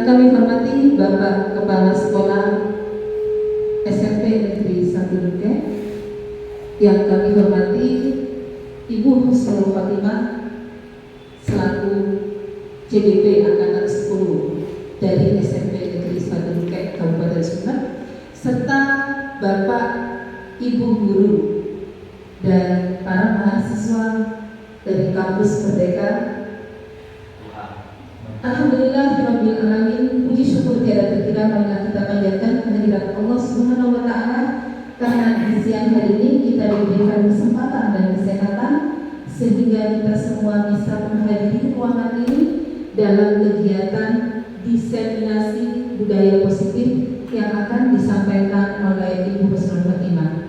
Yang kami hormati Bapak Kepala Sekolah SMP Negeri 1 Duket, yang kami hormati Ibu Husnul Khotimah selaku CDP Angkatan 10 dari SMP Negeri 1 Duket Kabupaten Sumeneb, serta Bapak Ibu Guru dan para mahasiswa dari kampus Merdeka. Alhamdulillahirabbil alamin, puji syukur tiada terkira marilah kita panjatkan kehadirat Allah Subhanahu wa taala karena di siang hari ini kita diberikan kesempatan dan kesehatan sehingga kita semua bisa menghadiri ruangan ini dalam kegiatan diseminasi budaya positif yang akan disampaikan oleh Ibu Husnul Khotimah.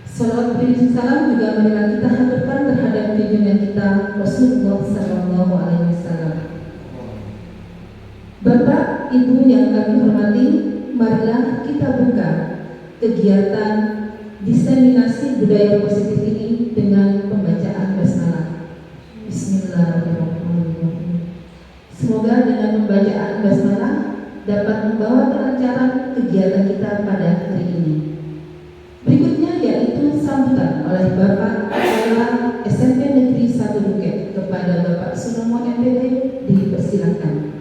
Salawat beri salam juga marilah kita haturkan terhadap junjungan kita Rasulullah sallallahu alaihi wasallam. Bapak, Ibu yang kami hormati, marilah kita buka kegiatan diseminasi budaya positif ini dengan pembacaan basmalah. Bismillahirrahmanirrahim. Semoga dengan pembacaan basmalah dapat membawa kelancaran kegiatan kita pada hari ini. Berikutnya yaitu sambutan oleh Bapak Kepala SMP Negeri 1 Duket kepada Bapak Sunomo MPD, dipersilakan.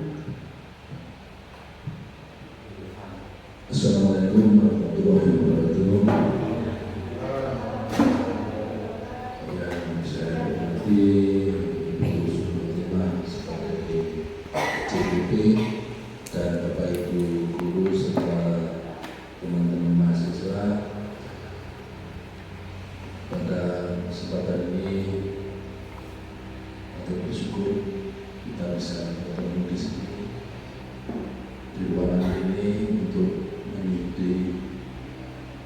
Assalamualaikum warahmatullahi wabarakatuh. Yang saya hormati Ibu Husnul Khotimah sebagai CDP dan Bapak Ibu guru serta teman-teman mahasiswa, pada kesempatan ini patut bersyukur kita bisa bertemu di sini di ruangan ini untuk mengikuti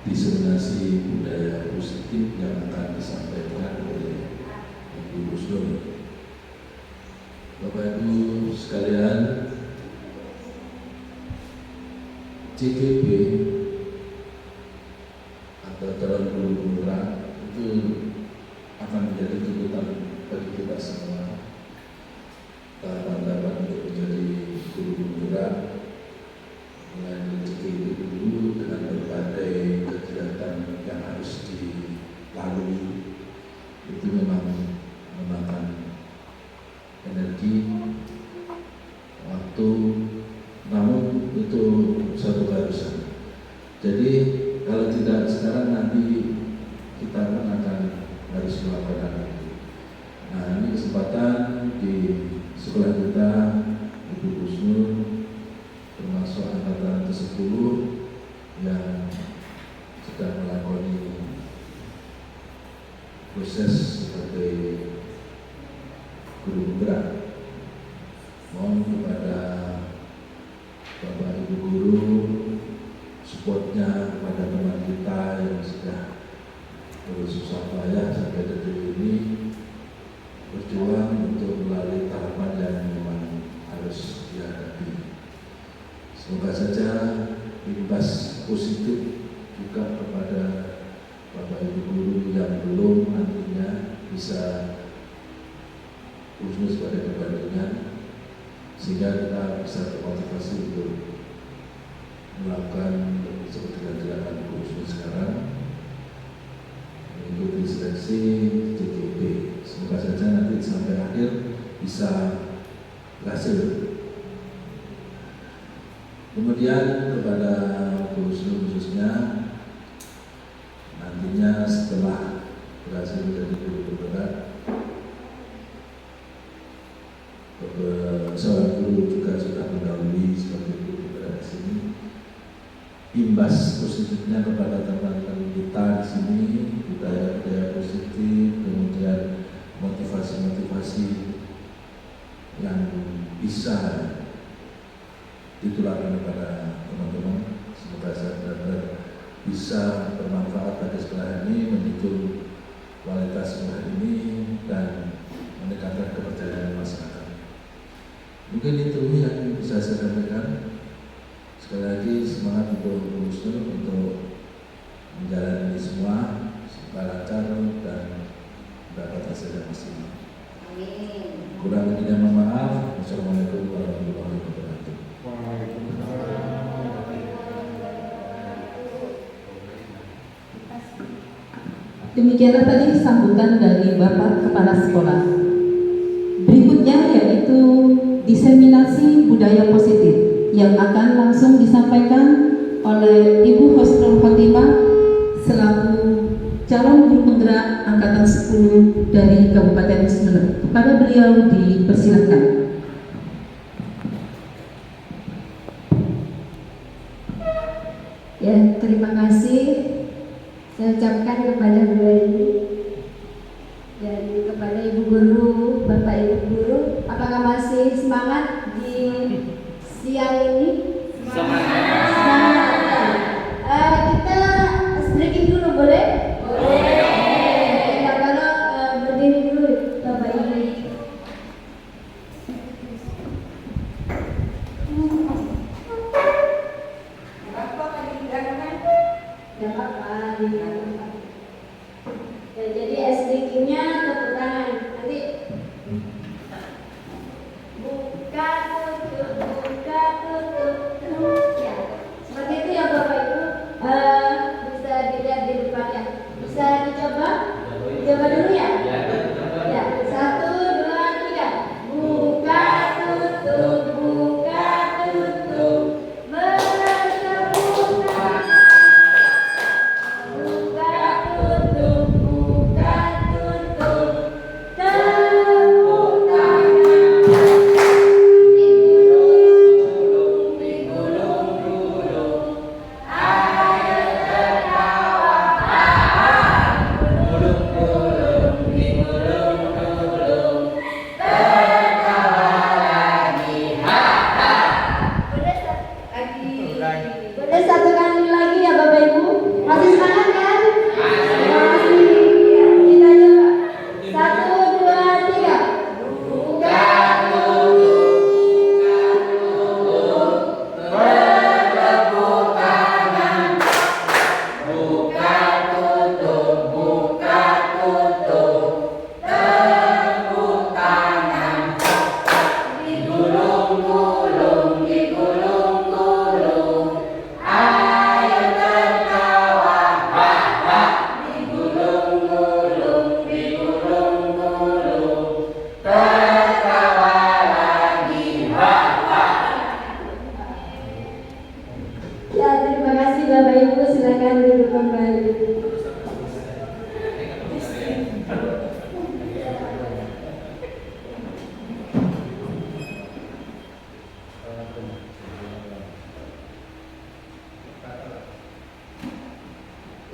diseminasi budaya positif yang akan disampaikan oleh Ibu Husnul. Bapak Ibu sekalian, CGP atau calon guru penggerak itu akan menjadi tuntutan bagi kita semua. Tahapan-tahapan untuk menjadi guru penggerak mulai dari dulu dengan berbagai kegiatan yang harus dilalui, itu memang memakan energi, waktu, namun itu suatu keharusan. Jadi kalau tidak sekarang, nanti kita akan harus melakukan itu. Nah, ini kesempatan di sekolah kita, Ibu Husnul termasuk angkatan ke-10 yang sedang melakoni proses sebagai guru penggerak. Mohon kepada Bapak Ibu guru supportnya kepada teman kita yang sudah bersusah payah sampai detik ini berjuang untuk melalui tahapan yang memang harus dihadapi. Semoga saja imbas positif juga kepada Bapak Ibu guru yang belum nantinya bisa khusus pada perbandingan, sehingga kita bisa termotivasi untuk melakukan seperti yang dilakukan khusus sekarang, mengikuti seleksi CGP. Semoga saja nanti sampai akhir bisa berhasil. Kemudian kepada Bu Husnul khususnya, nantinya setelah berhasil menjadi guru penggerak, seorang guru juga sudah mendahului sebagai guru penggerak di sini. Imbas positifnya kepada teman-teman kita di sini, budaya-budaya positif, kemudian motivasi-motivasi yang bisa ditularkan kepada teman-teman. Semoga saya benar-benar bisa bermanfaat pada sekolah ini, mendukung kualitas sekolah ini dan meningkatkan kepercayaan masyarakat. Mungkin itu yang bisa saya sampaikan. Sekali lagi semangat untuk Bu Husnul untuk menjalani ini semua supaya lancar dan dapat hasil yang maksimal. Amin. Kurang lebihnya mohon maaf. Wassalamualaikum warahmatullahi wabarakatuh. Demikianlah tadi sambutan dari Bapak Kepala Sekolah. Berikutnya yaitu diseminasi budaya positif yang akan langsung disampaikan oleh Ibu Husnul Khotimah selaku calon guru penggerak angkatan 10 dari Kabupaten Sumeneb. Kepada beliau dipersilakan. Ya, terima kasih saya ucapkan kepada Bu Eni dan kepada Ibu Guru, Bapak Ibu Guru. Apakah masih semangat di siang ini? Semangat. Kita stretching dulu boleh? Boleh. Nah, kalau berdiri dulu Bapak Ibu. Gak apa-apa, ya, jadi SDQ-nya tepuk tangan. Nanti buka tutup ya. Seperti itu ya Bapak Ibu. Bisa dilihat di depannya. Bisa dicoba? Coba dulu ya. Ya, 1, 2, 3. Buka tutup, buka tutup. Bertepuk tangan. Buka tutup, buka tutup. Tepuk tangan. Digulung, digulung-gulung. Ayo tertawa. Gulung-gulung, digulung-gulung. Tertawa lagi. Boleh satu kali lagi ya Bapak Ibu? Masih semangat kan? Masih. Ya, kita coba. 1, 2, 3. Buka tutup, bertepuk tangan. Buka tutup, tepuk tangan. Digulung-gulung, digulung-gulung. Ayo tertawa. Digulung-gulung, digulung-gulung. Tertawa lagi. Ya, terima kasih Bapak Ibu. Silakan duduk kembali.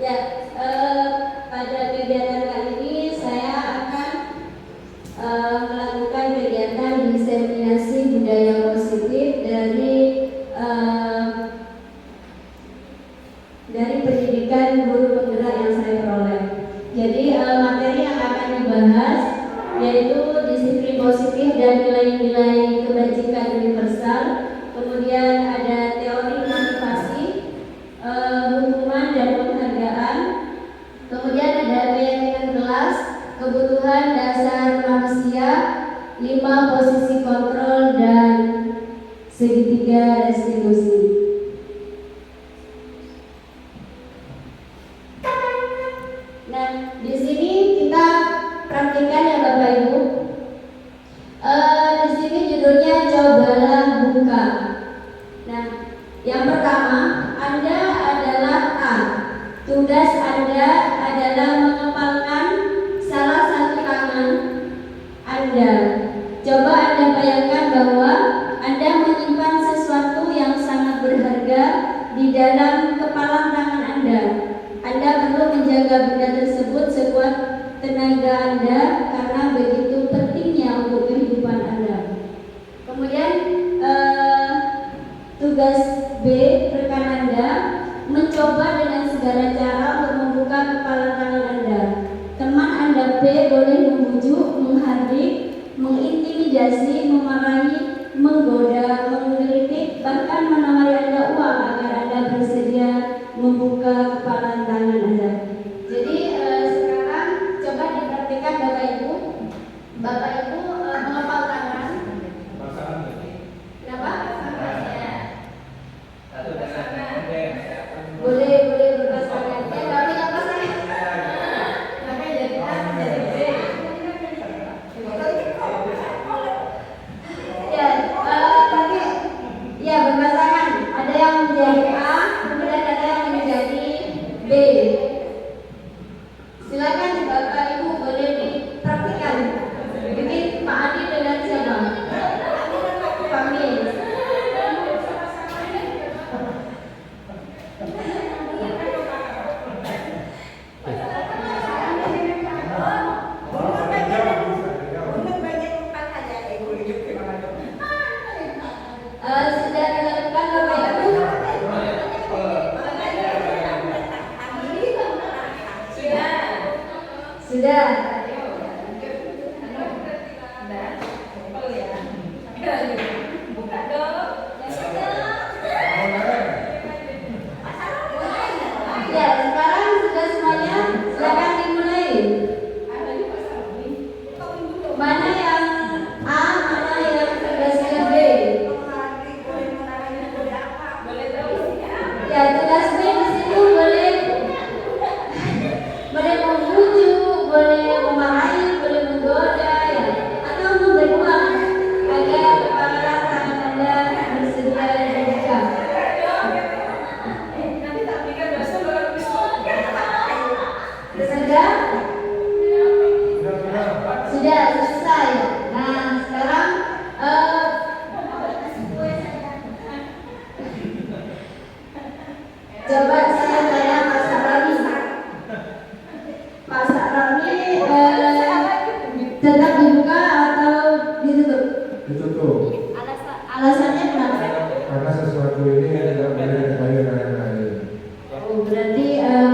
Ya, pada kegiatan kali ini saya akan melakukan kegiatan diseminasi budaya positif dari pendidikan guru penggerak yang saya peroleh. Jadi materi yang akan dibahas yaitu disiplin positif dan nilai-nilai kebajikan universal. Kemudian ada teori motivasi, hukuman dan penghargaan. Kemudian ada keyakinan kelas, kebutuhan dasar manusia, 5 posisi kontrol dan segitiga restitusi. Nah, di sini kita praktikkan ya Bapak Ibu. Di sini judulnya cobalah buka. Nah, yang pertama, Anda adalah A. Tugas Anda adalah mengepalkan salah satu tangan Anda. Coba Anda bayangkan bahwa Anda menyimpan sesuatu yang sangat berharga di dalam kepalan tangan Anda. Anda perlu menjaga benda tersebut sekuat tenaga Anda karena begitu pentingnya untuk kehidupan Anda. Kemudian tugas B, rekan Anda mencoba dengan segala cara untuk membuka kepalan tangan Anda. Teman Anda B boleh membujuk, menghardik, mengintimidasi, memarahi, menggoda, menggelitik, bahkan menawari Anda uang agar Anda bersedia membuka kepalan tangan Anda. Jadi sekarang coba dipraktikkan Bapak Ibu. Bapak Ibu mengepal tangan. Kenapa? ditutup. Alasannya kenapa? Karena sesuatu ini tidak boleh diketahui oleh yang lain. Oh, berarti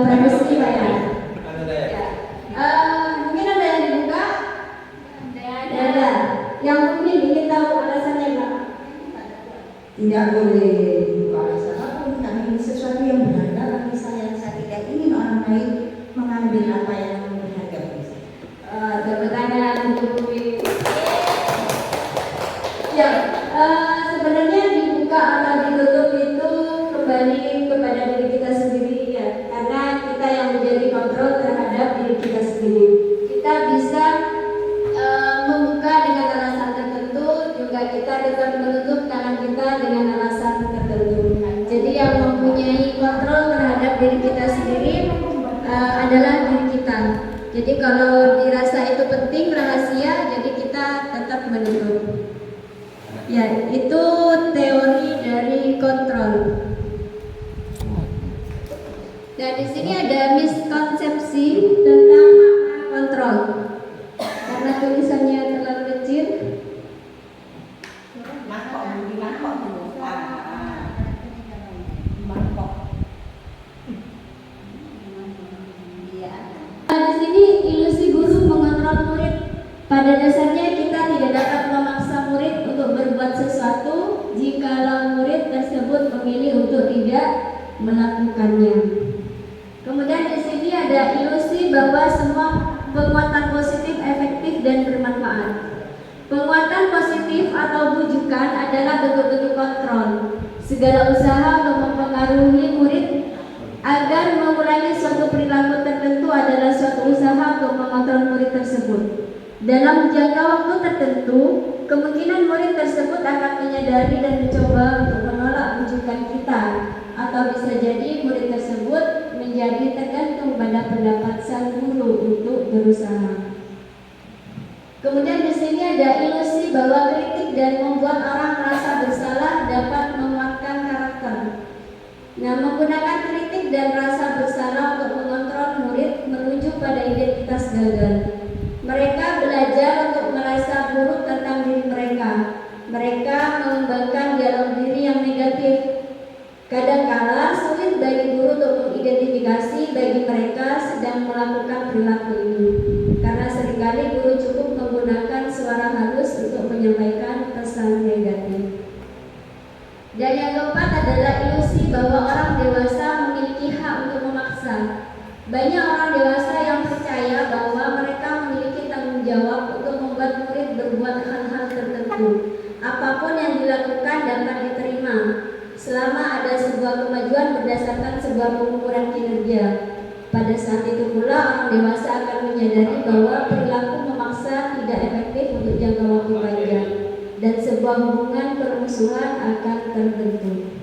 privacy Pak ya? Mungkin ada yang dibuka? Ada. Yang mungkin ingin tahu alasannya Pak? Tidak boleh dibuka alasan apapun, karena ini sesuatu yang berharga bagi saya tidak ingin orang lain mengambil apa yang berharga bagi saya. Tepuk tangan untuk Bumi. Ya, sebenarnya dibuka atau ditutup itu kembali kepada diri kita sendiri ya, karena kita yang menjadi kontrol terhadap diri kita sendiri. Kita bisa membuka dengan alasan tertentu, juga kita tetap menutup tangan kita dengan alasan tertentu. Jadi yang mempunyai kontrol terhadap diri kita sendiri adalah diri kita. Jadi kalau dirasa itu penting rahasia, jadi kita tetap menutup. Ya, itu teori dari kontrol. Dan di sini ada miskonsepsi tentang makna kontrol. Karena tulisannya terlalu kecil. Di sini ilusi guru mengontrol murid. Pada dasarnya kita tidak dapat memaksa murid untuk berbuat sesuatu jikalau murid tersebut memilih untuk tidak melakukannya. Kemudian di sini ada ilusi bahwa semua penguatan positif efektif dan bermanfaat. Penguatan positif atau bujukan adalah bentuk-bentuk kontrol. Segala usaha untuk mempengaruhi murid agar mengurangi suatu perilaku tertentu adalah suatu usaha untuk mengontrol murid tersebut. Dalam jangka waktu tertentu, kemungkinan murid tersebut akan menyadari dan mencoba untuk menolak bujukan kita, atau bisa jadi murid tersebut menjadi tergantung pada pendapat sang guru untuk berusaha. Kemudian di sini ada ilusi bahwa kritik dan membuat orang merasa bersalah dapat menguatkan karakter. Nah, menggunakan kritik dan rasa bersalah untuk mengontrol murid menuju pada identitas gagal. Mereka belajar untuk merasa buruk tentang diri mereka. Mereka mengembangkan dialog diri yang negatif. Kadangkala sulit bagi guru untuk mengidentifikasi bagi mereka sedang melakukan perilaku ini, karena seringkali guru cukup menggunakan suara halus untuk menyampaikan pesan negatif. Dan yang keempat adalah ilusi bahwa orang dewasa memiliki hak untuk memaksa. Banyak orang dewasa yang percaya bahwa mereka memiliki tanggung jawab untuk membuat murid berbuat hal-hal tertentu. Apapun yang dilakukan dapat diterima selama ada sebuah kemajuan berdasarkan sebuah pengukuran kinerja. Pada saat itu pula orang dewasa akan menyadari bahwa perilaku memaksa tidak efektif untuk jangka waktu panjang dan sebuah hubungan permusuhan akan terbentuk.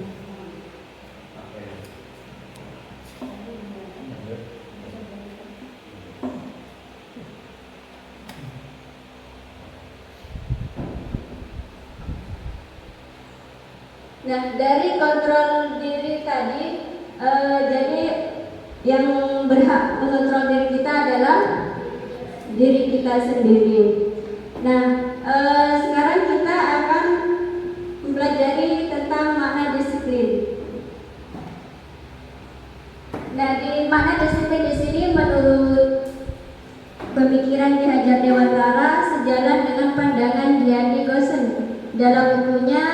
Nah, dari kontrol diri tadi, jadi yang berhak mengontrol diri kita adalah diri kita sendiri. Nah, sekarang kita akan mempelajari tentang makna disiplin. Nah, di makna disiplin di sini menurut pemikiran Ki Hajar Dewantara sejalan dengan pandangan Gianni Gosen dalam bukunya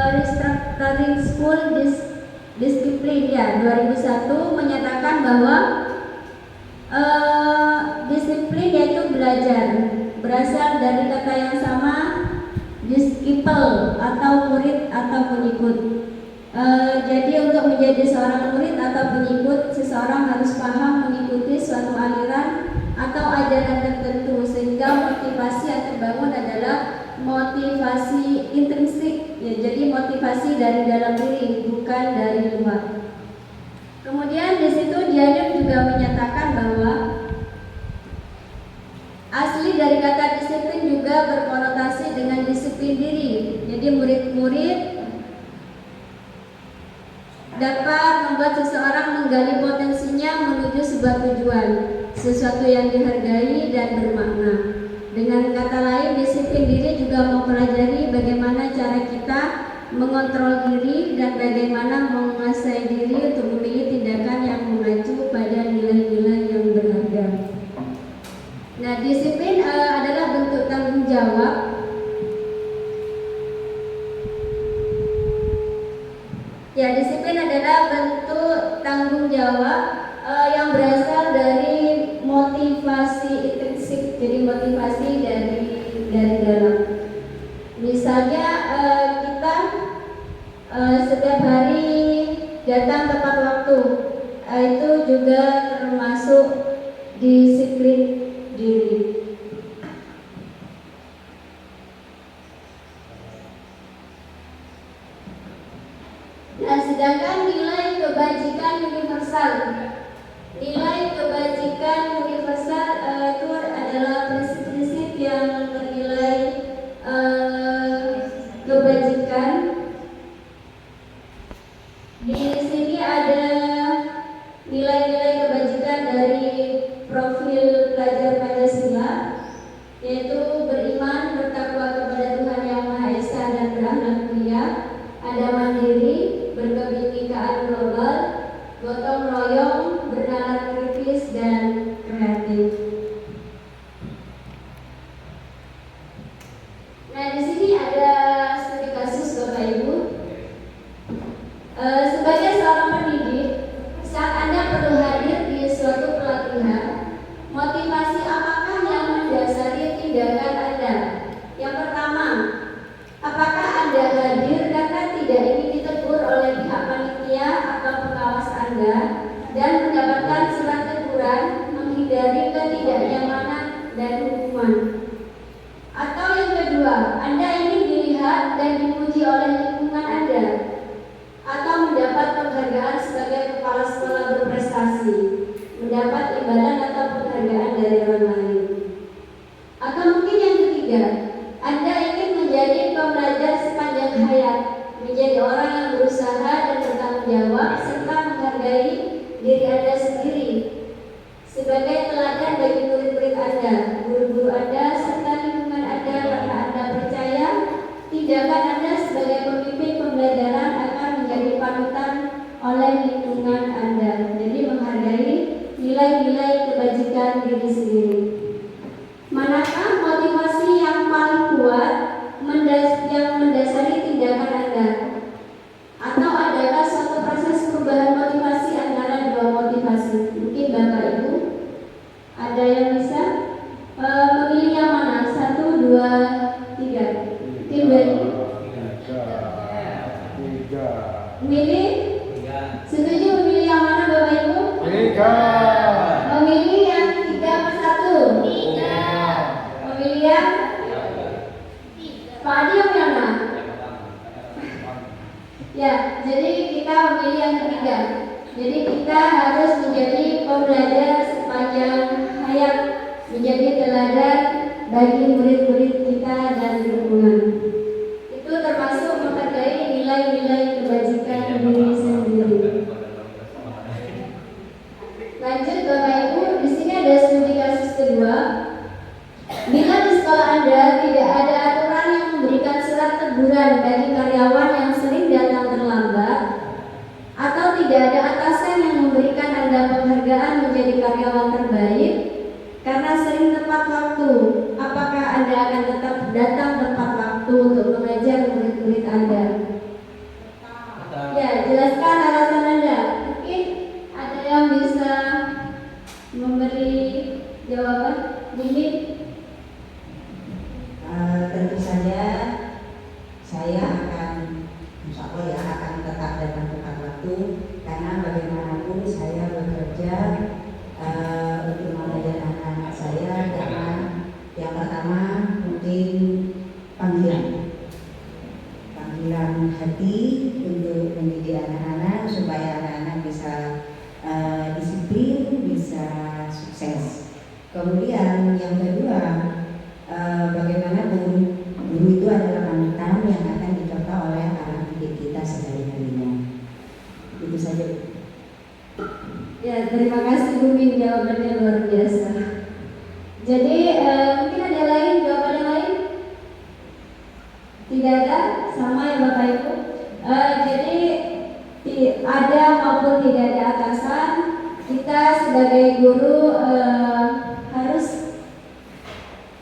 Restructuring School Discipline ya 2001 menyatakan bahwa disiplin yaitu belajar, berasal dari kata yang sama disciple atau murid atau pengikut. Jadi untuk menjadi seorang murid atau pengikut, seseorang harus paham mengikuti suatu aliran atau ajaran tertentu, sehingga motivasi yang terbangun adalah motivasi intrinsik ya, jadi motivasi dari dalam diri bukan dari luar. Kemudian di situ Gianni juga menyatakan bahwa asli dari kata disiplin juga berkonotasi dengan disiplin diri. Jadi murid-murid dapat membuat seseorang menggali potensinya menuju sebuah tujuan, sesuatu yang dihargai dan bermakna. Dengan kata lain, disiplin diri juga mengontrol diri, dan bagaimana menguasai diri untuk memilih tindakan yang mengacu pada nilai-nilai yang berharga. Nah, disiplin adalah bentuk tanggung jawab. Ya, disiplin adalah bentuk tanggung jawab yang berasal dari motivasi intrinsik, jadi motivasi dari dalam. Misalnya kita setiap hari datang tepat waktu, itu juga termasuk disiplin diri. Nah, sedangkan nilai kebajikan universal, itu adalah prinsip-prinsip yang bernilai kebajikan. Di sini ada nilai-nilai kebajikan dari profil pelajar Pancasila, yaitu beriman, bertakwa kepada Tuhan Yang Maha Esa dan berakhlak mulia, ada mandiri, berkebinekaan global, gotong royong, bernalar kritis, dan kreatif. Nah, di sini ada studi kasus Bapak Ibu. Sebagai seorang pendidik, saat Anda perlu hadir di suatu pelatihan, motivasi apakah yang mendasari tindakan Anda? Yang pertama, apakah Anda hadir karena tidak ingin ditegur oleh pihak panitia atau pengawas Anda dan mendapatkan surat teguran, menghindari ketidaknyamanan dan hukuman? Atau yang kedua, Anda ingin dilihat dan dipuji oleh lingkungan Anda, atau mendapat penghargaan sebagai kepala sekolah berprestasi, mendapat imbalan atau penghargaan dari orang lain? Atau mungkin yang ketiga, Anda ingin menjadi pembelajar sepanjang hayat, menjadi orang yang berusaha dan bertanggung jawab serta menghargai diri Anda sendiri sebagai teladan bagi murid-murid Anda, guru-guru Anda, serta lingkungan Anda, karena Anda percaya tindakan Anda sebagai pemimpin pembelajaran akan menjadi panutan oleh lingkungan Anda. Jadi menghargai nilai-nilai kebajikan diri sendiri. Manakah motivasi yang paling kuat yang mendasari tindakan Anda? Atau adakah suatu proses perubahan motivasi antara dua motivasi? Mungkin Bapak Ibu ada yang bisa memilih yang mana? 1, 2, 3. Tim dari memilih? Setuju memilih yang mana Bapak Ibu? 3. Memilih yang 3 persatu? 3. Memilih yang Pak Adi yang mana? Ya, jadi kita memilih yang ketiga. Jadi kita harus menjadi pembelajar sepanjang hayat, menjadi teladan bagi murid-murid kita dan lingkungan. Itu termasuk menghargai nilai-nilai kebajikan diri sendiri. Lanjut Bapak Ibu, di sini ada studi kasus kedua. Bila di sekolah Anda tidak ada aturan yang memberikan surat teguran bagi karyawan yang sering datang terlambat, atau tidak ada atasan yang memberikan Anda penghargaan menjadi karyawan terbaik karena sering tepat waktu, apakah Anda akan tetap datang tepat waktu untuk mengajar murid-murid Anda? Ya, jelaskan alasan Anda. Mungkin ada yang bisa memberi jawaban. Mungkin Tentu saja saya akan, insya Allah ya, akan tetap datang tepat waktu, karena bagaimanapun saya bekerja untuk mengajar anak-anak saya, karena yang pertama mungkin panggilan hati untuk mendidik anak-anak supaya anak-anak bisa disiplin, bisa sukses. Kemudian yang kedua, bagaimanapun guru itu adalah panutan yang akan dicontoh oleh anak didik kita sehari-harinya. Itu saja. ya, terima kasih Bu Min, jawabannya luar biasa. Jadi mungkin ada jawaban yang lain? Tidak ada? Sama ya Bapak Ibu? Jadi ada maupun tidak ada atasan, kita sebagai guru harus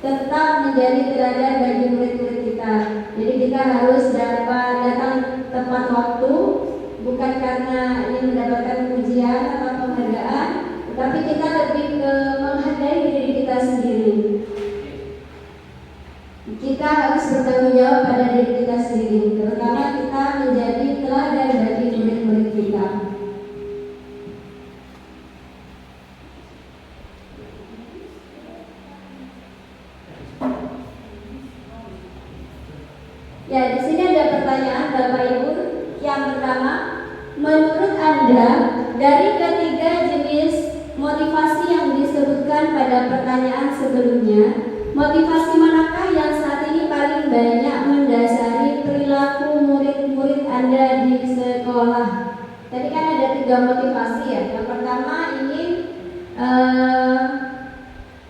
tetap menjadi teladan bagi murid-murid kita. Jadi kita harus dapat datang tepat waktu, bukan karena ingin mendapatkan pujian atau penghargaan, tapi kita lebih ke menghargai diri kita sendiri. Kita harus bertanggung jawab pada diri kita sendiri, terutama kita menjadi teladan bagi murid-murid kita. Ya, di sini ada pertanyaan Bapak Ibu. Yang pertama, menurut Anda dari ketiga jenis motivasi yang disebutkan pada pertanyaan sebelumnya, motivasi manakah yang saat ini paling banyak mendasari perilaku murid-murid Anda di sekolah? Tadi kan ada 3 motivasi ya. Yang pertama ingin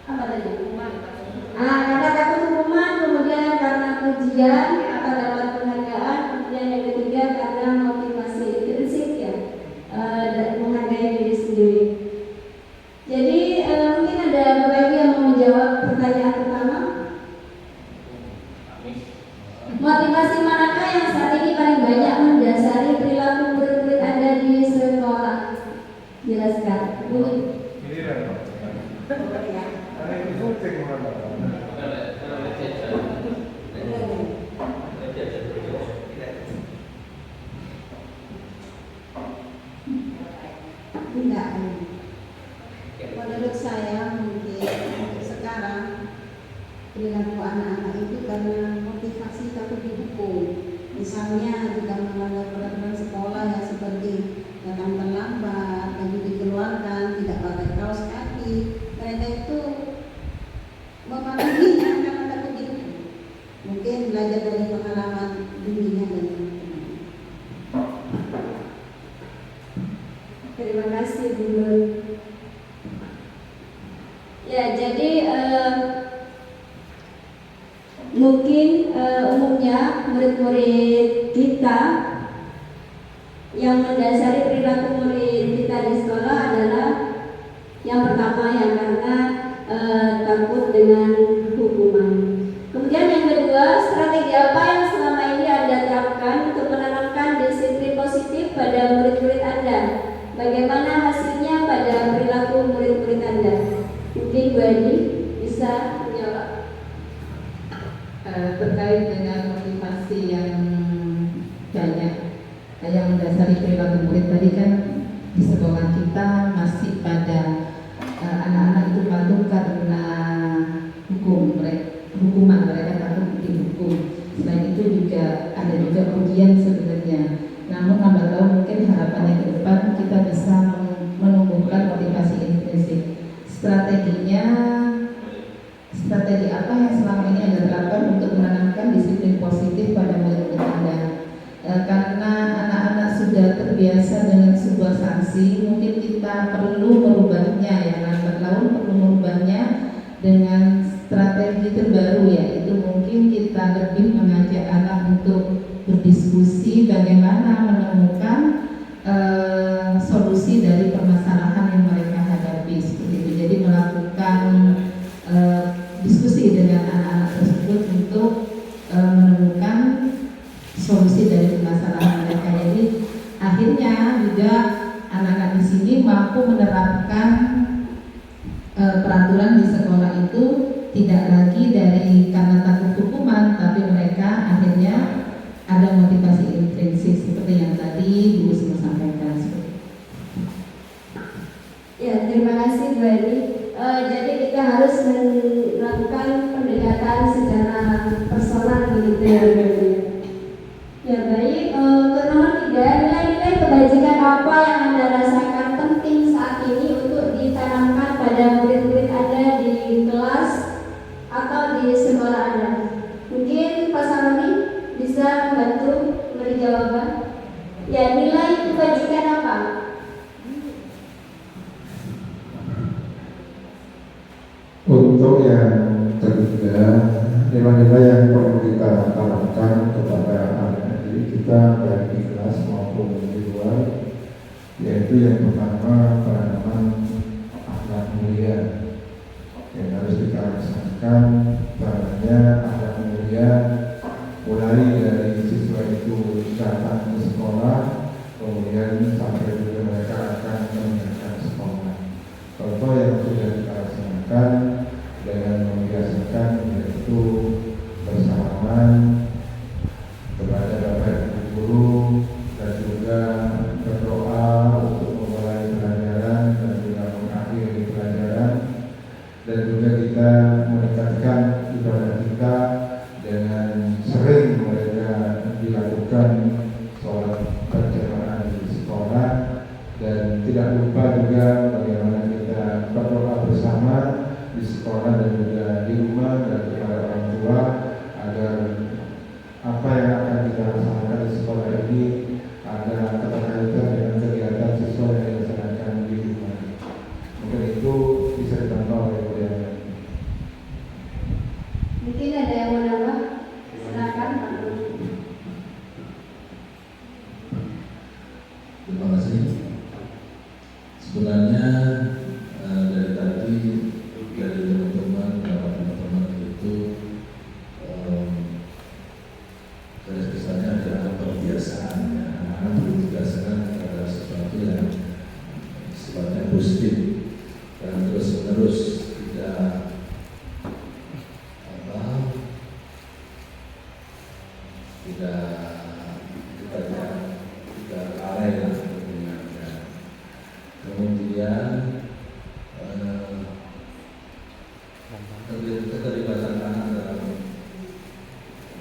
apa tadi? Karena takut hukuman, kemudian karena pujian atau dapat penghargaan, kemudian yang ketiga karena motivasi intrinsik ya, menghargai diri sendiri. Jadi mungkin ada Bapak Ibu yang mau menjawab pertanyaan pertama. Motivasi manakah yang saat ini paling banyak mendasari perilaku murid-murid Anda di sekolah? Jelaskan. Bu. Ini kan ada itu penting banget. Enggak. Menurut saya mungkin untuk sekarang perilaku anak-anak itu karena motivasi takut dihukum. Misalnya jika melanggar peraturan sekolah yang seperti datang terlambat, baju dikeluarkan, tidak pakai kaos kaki, mereka itu mematuhinya karena takut dihukum. Mungkin belajar dari pengalaman dunia dan teman-teman. Terima kasih Bu Nur. Ya, jadi mungkin umumnya murid-murid kita yang mendasari perilaku murid kita di sekolah adalah yang pertama yang karena takut dengan hukuman. Kemudian yang kedua, strategi apa yang selama ini Anda terapkan untuk menanamkan disiplin positif pada murid-murid Anda? Bagaimana hasilnya pada perilaku murid-murid Anda? Mungkin Bu Adi bisa menjawab. Terkait dengan motivasi yang banyak yang mendasari perilaku murid tadi kan di sekolah kita masih pada anak-anak itu patuh karena hukuman mereka takut dihukum. Selain itu juga ada juga pujian sebenarnya. Namun lambat laun mungkin harapannya ke depan kita bisa menumbuhkan motivasi intrinsik. Strategi apa yang selama ini Anda terapkan untuk menanamkan disiplin positif pada murid-murid Anda? Karena anak-anak sudah terbiasa dengan sebuah sanksi, mungkin kita perlu merubahnya ya, lambat laun perlu merubahnya dengan strategi terbaru, yaitu mungkin kita lebih mengajak anak untuk berdiskusi bagaimana menemukan solusi dari permasalahan yang mereka hadapi seperti itu. Jadi melakukan diskusi dengan anak-anak tersebut untuk menemukan solusi dari permasalahan mereka. Jadi akhirnya juga anak-anak di sini mampu menerapkan peraturan di sekolah itu tidak lagi dari karena takut hukuman, tapi mereka akhirnya ada motivasi intrinsik seperti yang tadi Bu semua sampaikan. Ya, terima kasih Bu Adi. Jadi kita harus melakukan pendekatan secara personal gitu ya. Ya baik, untuk nomor 3, nilai-nilai kebajikan apa yang Anda rasakan penting saat ini untuk ditanamkan pada murid-murid Anda di kelas atau di sekolah Anda? Mungkin Pak Saroni bisa membantu memberi jawaban. Ya, nilai kebajikan apa? Untuk yang ketiga, nilai-nilai yang perlu kita tanamkan kepada anak-anak kita bagi yang pertama penanaman akhlak mulia yang harus kita laksanakan. Caranya akhlak mulia mulai dari siswa itu datang ke sekolah, kemudian sampai juga mereka akan meninggalkan sekolah. Contoh yang sudah kita laksanakan dengan membiasakan yaitu bersalaman kepada Bapak Ibu guru dan juga berdoa untuk memulai pelajaran dan juga mengakhiri pelajaran, dan juga kita meningkatkan ibadah kita dengan sering mereka dilakukan sholat berjamaah di sekolah, dan tidak lupa juga bagaimana kita berdoa bersama di sekolah dan juga di rumah dan kepada orang tua agar apa yang akan kita laksanakan di sekolah ini ada keterkaitan dengan kegiatan siswa yang dilaksanakan di rumah. Mungkin itu bisa ditambah oleh yang Mungkin ada yang mau nambah? Silakan Pak Guru. Terima kasih. Sebenarnya dari tadi dari teman-teman, beberapa teman-teman itu kesannya adalah perbiasaan. Anak-anak belum dibiasakan pada sesuatu yang sifatnya positif dan terus-menerus tidak lalai lah mendengarnya. Kemudian keterlibatan anak dalam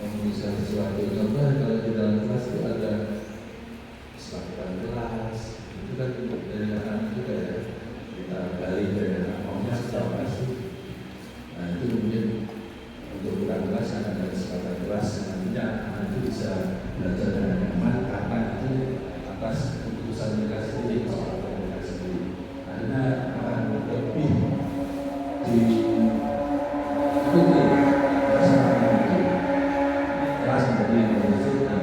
menuliskan sesuatu. Contoh kalau di dalam kelas itu ada kesepakatan kelas, itu kan dari anak juga ya, kita gali dari anak maunya apa sih. Nah itu mungkin untuk bukan kelas ada kesepakatan kelas, nantinya anak itu bisa belajar dengan nyaman karena itu atas keputusan mereka sendiri, kesepakatan mereka sendiri. Akhirnya akan lebih diikuti bersama itu kelas menjadi kondusif dan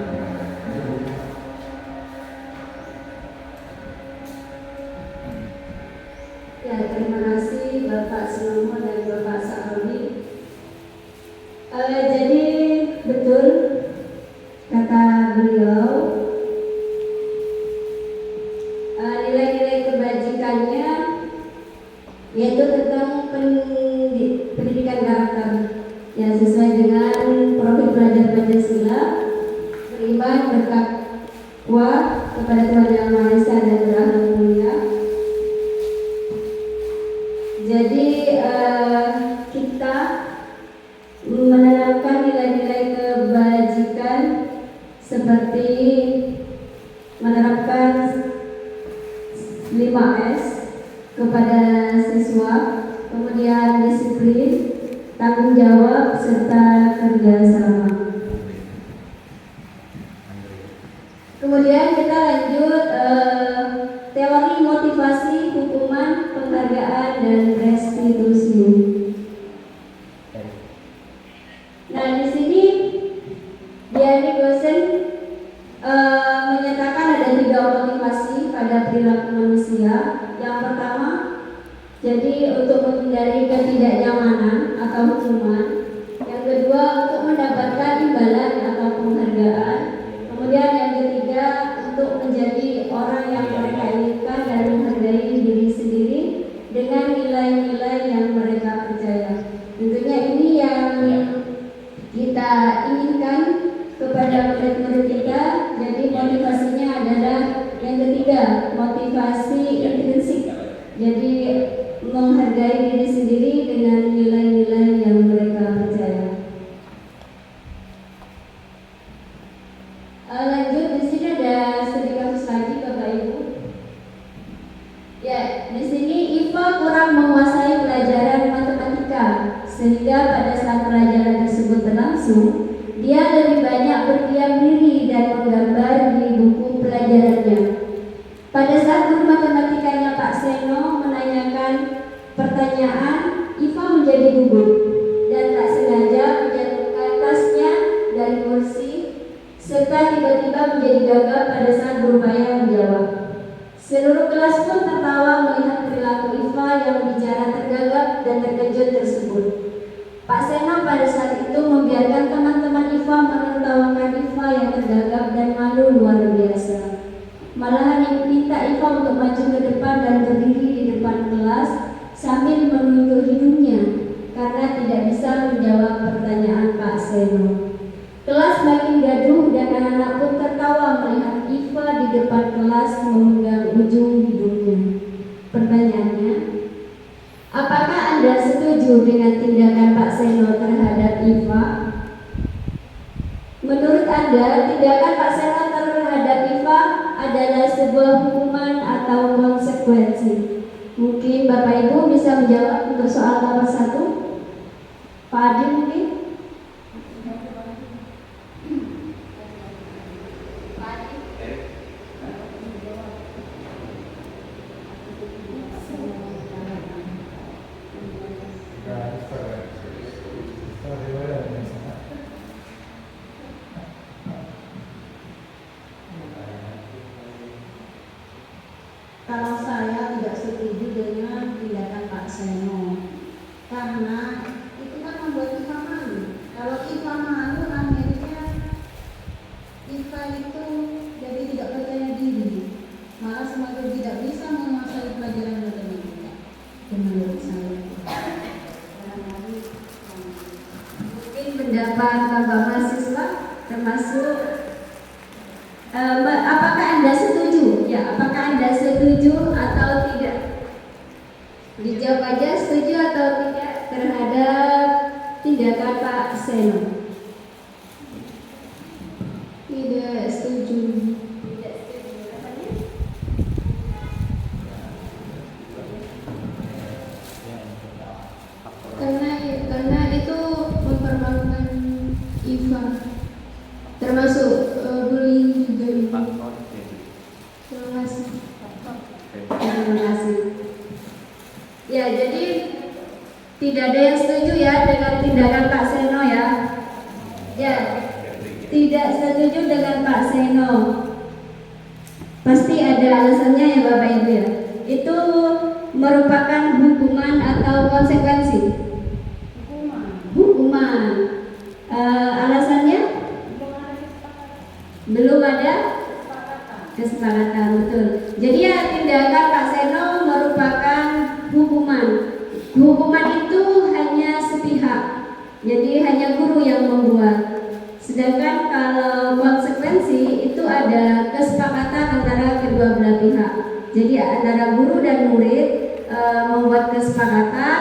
Ya, terima kasih Bapak Sunomo dan Bapak Sahroni. Jadi betul kata beliau, nilai-nilai kebajikannya yaitu tentang pendidikan karakter yang sesuai dengan profil pelajar Pancasila, beriman, bertakwa kepada Tuhan Yang Maha Esa dan berakhlak mulia. Jadi kita menanamkan nilai-nilai kebajikan seperti menerapkan 5S kepada siswa, kemudian disiplin, tanggung jawab, serta kerjasama. Kemudian kita lanjut teori motivasi, hukuman, penghargaan, dan restitusi. Nah, di sini Diani Gosen menyatakan ada 3 motivasi pada perilaku manusia. Yang pertama, jadi untuk menghindari ketidaknyamanan atau hukuman. Yang kedua, untuk mendapatkan imbalan atau penghargaan. Kemudian yang ketiga, untuk menjadi orang yang mereka inginkan dan menghargai diri sendiri dengan nilai-nilai yang mereka percaya. Tentunya ini yang kita inginkan kepada murid-murid kita. Jadi motivasinya adalah yang ketiga, motivasi intrinsik. Jadi menghargai diri sendiri dengan nilai-nilai yang mereka percaya. Lanjut, di sini ada studi kasus lagi Bapak Ibu. Ya, di sini IFA kurang menguasai pelajaran matematika, sehingga pada saat pelajaran tersebut berlangsung, dia lebih banyak berdiam diri dan menggambar di buku pelajarannya. Pada saat guru matematikanya Pak Seno menanyakan pertanyaan, IFA menjadi gugup dan tak sengaja menjatuhkan tasnya dari kursi, serta tiba-tiba menjadi gagap pada saat berupaya menjawab. Seluruh kelas pun tertawa melihat perilaku Iva yang bicara tergagap dan terkejut tersebut. Pak Seno pada saat itu membiarkan teman-teman Iva menertawakan Iva yang tergagap dan malu luar biasa. Malahan minta Iva untuk maju ke depan dan berdiri di depan kelas sambil menunjuk hidungnya karena tidak bisa menjawab pertanyaan Pak Seno. Kelas makin gaduh dan anak-anak pun tertawa melihat Iva di depan kelas memegang ujung hidungnya. Pertanyaannya, apakah Anda setuju dengan tindakan Pak Seno terhadap Iva? Menurut Anda, tindakan Pak Seno terhadap Iva adalah sebuah hukuman atau konsekuensi? Mungkin Bapak Ibu bisa menjawab untuk soal nomor 1. Pak Adi mungkin? Kalau saya tidak setuju dengan tindakan Pak Seno, karena itu kan membuat Iva malu. Kalau Iva malu, akhirnya Iva itu jadi tidak percaya diri, malah semakin tidak bisa menguasai pelajaran matematika. Itu menurut saya. Mungkin pendapat Bapak mahasiswa termasuk apakah Anda setuju? Ya, apakah Anda setuju atau tidak? Dijawab aja setuju atau tidak terhadap tindakan Pak Seno. Tidak setuju. Tidak setuju. Apanya? Karena itu mempermalukan Iva, termasuk bullying juga Ibu. Terima kasih. Terima kasih. Ya, jadi tidak ada yang setuju ya dengan tindakan Pak Seno ya. Ya, tidak setuju dengan Pak Seno. Pasti ada alasannya ya Bapak Ibu ya. Itu merupakan hukuman atau konsekuensi? Hukuman. Alasannya? Belum ada kesepakatan, betul. Jadi ya tindakan Pak Seno merupakan hukuman. Hukuman itu hanya sepihak. Jadi hanya guru yang membuat. Sedangkan kalau konsekuensi itu ada kesepakatan antara kedua belah pihak. Jadi antara guru dan murid membuat kesepakatan,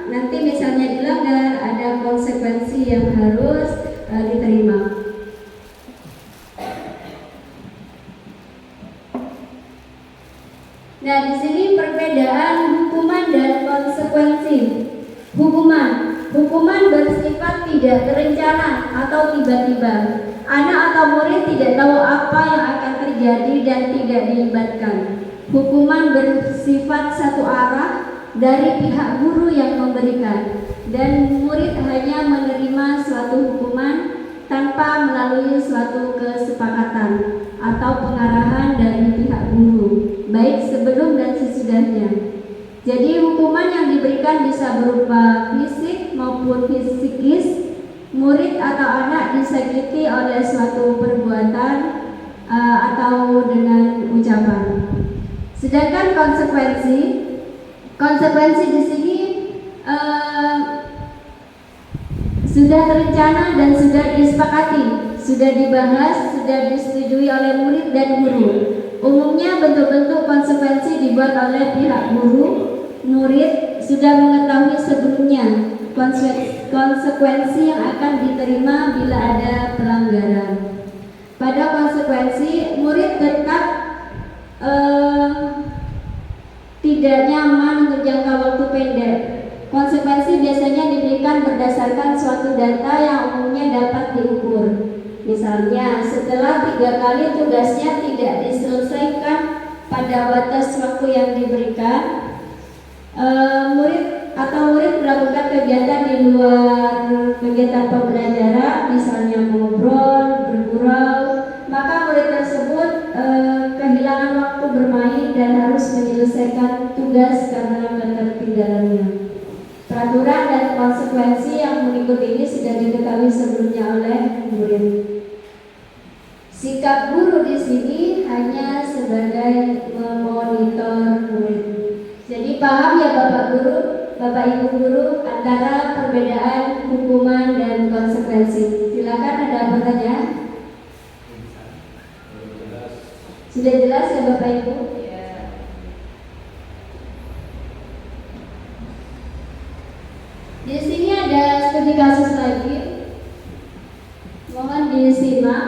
nanti misalnya dilanggar ada konsekuensi yang harus diterima. Nah, di sini perbedaan hukuman dan konsekuensi. Hukuman bersifat tidak terencana atau tiba-tiba. Anak atau murid tidak tahu apa yang akan terjadi dan tidak dilibatkan. Hukuman bersifat satu arah dari pihak guru yang memberikan, dan murid hanya menerima suatu hukuman tanpa melalui suatu kesepakatan atau pengarahan dari pihak guru, baik sebelum dan sesudahnya. Jadi hukuman yang diberikan bisa berupa fisik maupun psikis. Murid atau anak disakiti oleh suatu perbuatan atau dengan ucapan. Sedangkan konsekuensi di sini sudah terencana dan sudah disepakati, sudah dibahas, sudah disetujui oleh murid dan guru. Umumnya bentuk-bentuk konsekuensi dibuat oleh pihak guru. Murid sudah mengetahui sebelumnya konsekuensi yang akan diterima bila ada pelanggaran. Pada konsekuensi, murid tetap tidak nyaman untuk jangka waktu pendek. Konsekuensi biasanya diberikan berdasarkan suatu data yang umumnya dapat diukur. Misalnya, setelah 3 kali tugasnya tidak diselesaikan pada batas waktu yang diberikan, murid melakukan kegiatan di luar kegiatan pembelajaran, misalnya ngobrol, bergurau, maka murid tersebut kehilangan waktu bermain dan harus menyelesaikan tugas karena ketertinggalannya. Peraturan dan konsekuensi yang mengikuti ini sudah diketahui sebelumnya oleh murid. Sikap guru di sini hanya sebagai memonitor murid. Jadi paham ya Bapak Guru, Bapak Ibu Guru antara perbedaan hukuman dan konsekuensi. Silakan ada pertanyaan. Sudah jelas ya Bapak Ibu? Di sini ada studi kasus lagi. Mohon disimak.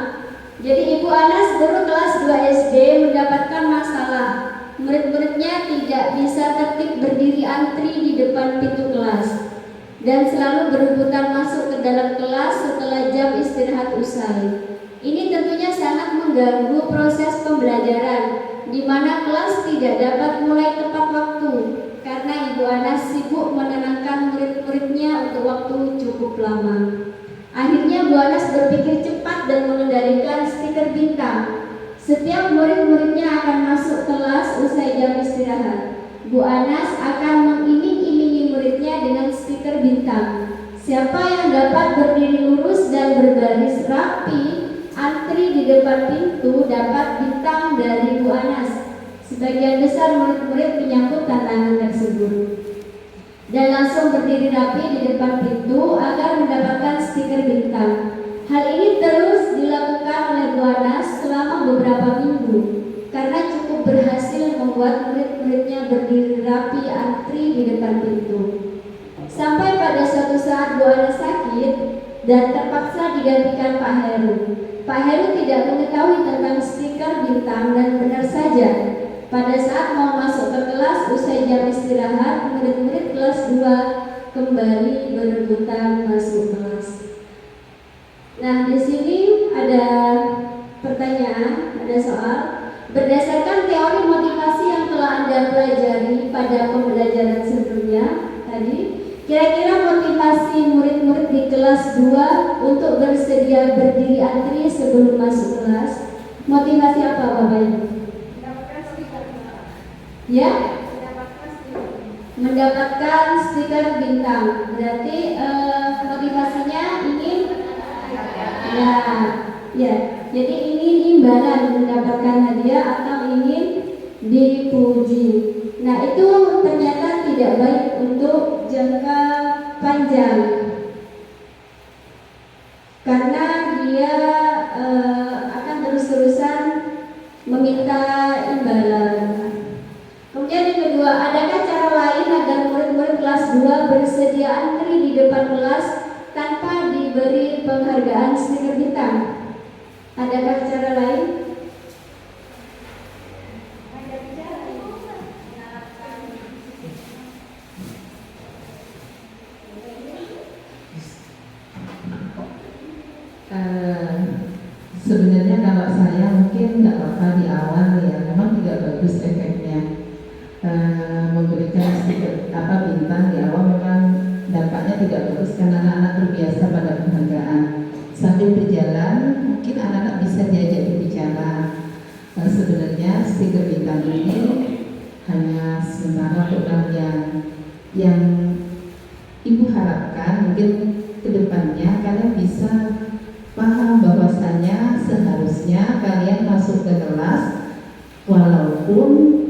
Jadi Ibu Anas guru kelas 2 SD mendapatkan masalah. Murid-muridnya tidak bisa tertib berdiri antri di depan pintu kelas dan selalu berebutan masuk ke dalam kelas setelah jam istirahat usai. Ini tentunya sangat mengganggu proses pembelajaran, di mana kelas tidak dapat mulai tepat waktu karena Ibu Anas sibuk menenangkan murid-muridnya untuk waktu cukup lama. Akhirnya Bu Anas berpikir cepat dan mengendalikan stiker bintang. Setiap murid-muridnya akan masuk kelas usai jam istirahat. Bu Anas akan mengiming-imingi muridnya dengan stiker bintang. Siapa yang dapat berdiri lurus dan berbaris rapi, antri di depan pintu dapat bintang dari Bu Anas. Sebagian besar murid-murid menyambut tantangan tersebut dan langsung berdiri rapi di depan pintu agar mendapatkan stiker bintang. Hal ini terus dilakukan oleh Bu Anas selama beberapa minggu karena cukup berhasil membuat murid-muridnya berdiri rapi antri di depan pintu. Sampai pada suatu saat Bu Anas sakit dan terpaksa digantikan Pak Heru. Pak Heru tidak mengetahui tentang stiker bintang dan benar saja pada saat mau masuk ke kelas usai jam istirahat, murid-murid kelas 2 kembali berebutan masuk kelas. Nah, di sini ada pertanyaan, ada soal. Berdasarkan teori motivasi yang telah Anda pelajari pada pembelajaran sebelumnya tadi, kira-kira motivasi murid-murid di kelas 2 untuk bersedia berdiri antri sebelum masuk kelas, motivasi apa Bapak Ibu? Ya? Mendapatkan stiker bintang. Berarti motivasinya ingin ya. Jadi ingin imbalan mendapatkan hadiah atau ingin dipuji. Nah, itu ternyata tidak baik untuk jangka panjang. Karena dia akan terus-terusan meminta imbalan. Kemudian yang kedua, adakah cara lain agar murid-murid kelas 2 bersedia antri di depan kelas tanpa diberi penghargaan stiker bintang? Adakah cara lain? Sebenarnya kalau saya mungkin nggak apa-apa di awal ya, memang tidak bagus efeknya. Memberikan stiker bintang di awal memang dampaknya tidak bagus karena anak-anak terbiasa pada penghargaan. Sambil berjalan mungkin anak-anak bisa diajak berbicara. Sebenarnya stiker bintang ini hanya sementara program yang Ibu harapkan mungkin kedepannya kalian bisa paham bahwasanya seharusnya kalian masuk ke kelas walaupun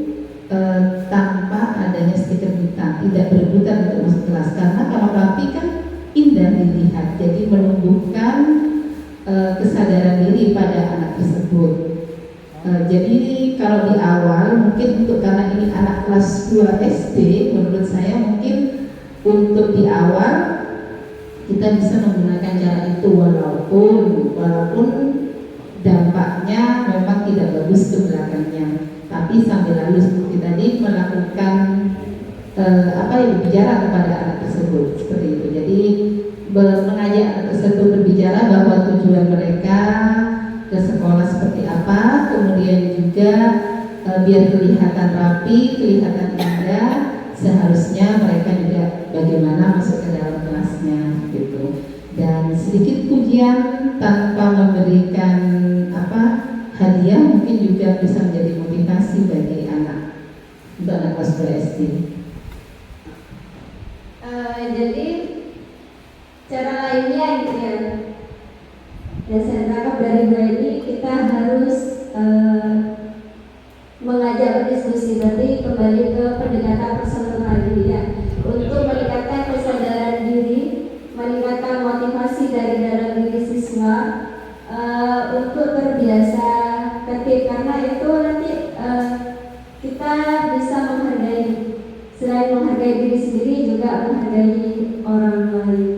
tanpa adanya stiker bintang, tidak berebutan untuk masuk kelas, karena kalau rapi kan indah dilihat, jadi menumbuhkan kesadaran diri pada anak tersebut. Jadi kalau di awal mungkin karena ini anak kelas 2 SD, menurut saya mungkin untuk di awal kita bisa menggunakan cara itu walaupun dampaknya memang tidak bagus ke belakangnya. Tapi sambil lalu seperti tadi melakukan berbicara kepada anak tersebut seperti itu. Jadi mengajak anak tersebut berbicara bahwa tujuan mereka ke sekolah seperti apa, kemudian juga biar kelihatan rapi, kelihatan indah, seharusnya mereka juga bagaimana masuk ke dalam kelasnya gitu. Dan sedikit pujian tanpa memberikan hadiah mungkin juga bisa menjadi motivasi bagi anak. anak kelas 2 SD. Jadi cara lainnya gitu ya, yang saya tangkap dari dua ini, kita harus mengajak berdiskusi, berarti kembali ke pendekatan personal lagi ya, untuk meningkatkan kesadaran diri, meningkatkan motivasi dari dalam diri siswa, untuk terbiasa tertib, karena itu nanti kita bisa menghargai, selain menghargai diri sendiri juga menghargai orang lain.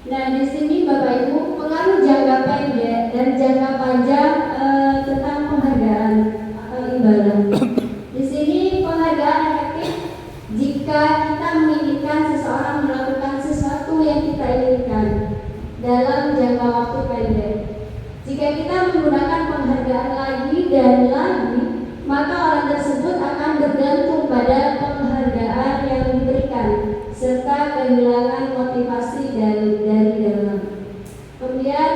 Nah, di sini Bapak Ibu, pengaruh jangka pendek dan jangka panjang tentang penghargaan atau imbalan. Di sini penghargaan efektif jika kita menginginkan seseorang melakukan sesuatu yang kita inginkan dalam jangka waktu pendek. Jika kita menggunakan penghargaan lagi dan lagi, maka orang tersebut akan bergantung pada penghargaan yang diberikan serta kehilangan motivasi dari dalam. Kemudian,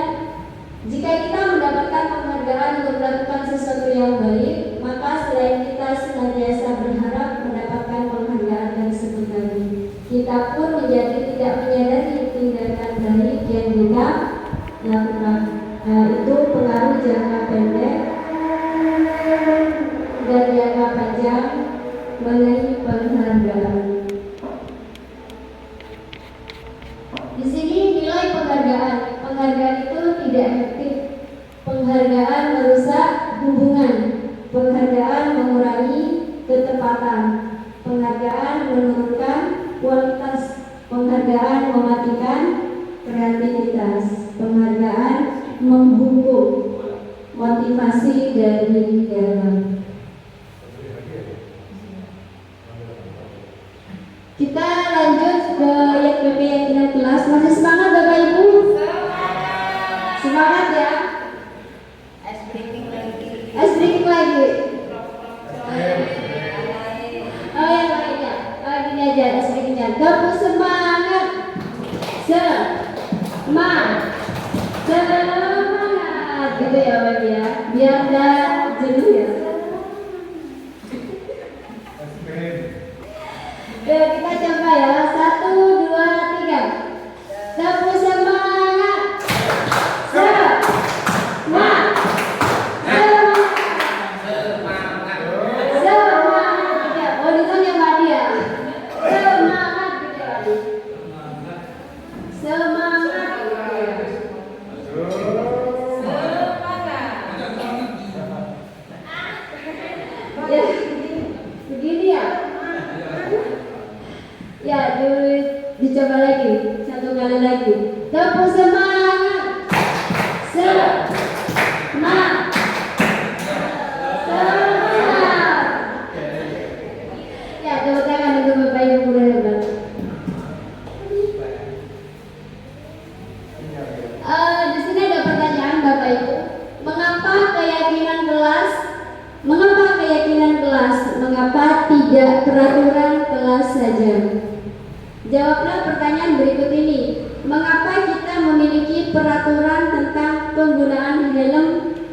jika kita mendapatkan penghargaan untuk melakukan sesuatu yang baik, maka selain kita senantiasa berharap mendapatkan penghargaan tersebut lagi, kita pun menjadi tidak menyadari tindakan baik yang kita lakukan. Itu pengaruh jangka pendek dan jangka panjang mengenai penghargaan. Di sini nilai penghargaan. Penghargaan itu tidak efektif. Penghargaan merusak hubungan. Penghargaan mengurangi ketepatan. Penghargaan menurunkan kualitas. Penghargaan mematikan kreativitas. Penghargaan menghukum motivasi dari dalam. Kita lanjut ke keyakinan kelas. Masih semangat Bapak Ibu? Semangat ya. Ice breaking lagi. Oh yang lainnya. Gini aja ice breakingnya. Gabung semangat. Semangat gitu ya Bapak ya, biar enggak jenuh ya. Kita coba ya, 1, 2, 3. Tepuk semangat. Semangat. Ya, auditornya Mbak Dia. Semangat gitu ya. Semangat. Ya, begini ya. Ya, dicoba lagi, satu kali lagi. Tepuk semangat. Semangat. Semangat. Ya, tepuk tangan untuk Bapak Ibu guru hebat. Di sini ada pertanyaan Bapak Ibu. Mengapa tidak peraturan kelas saja? Jawablah pertanyaan berikut ini. Mengapa kita memiliki peraturan tentang penggunaan helm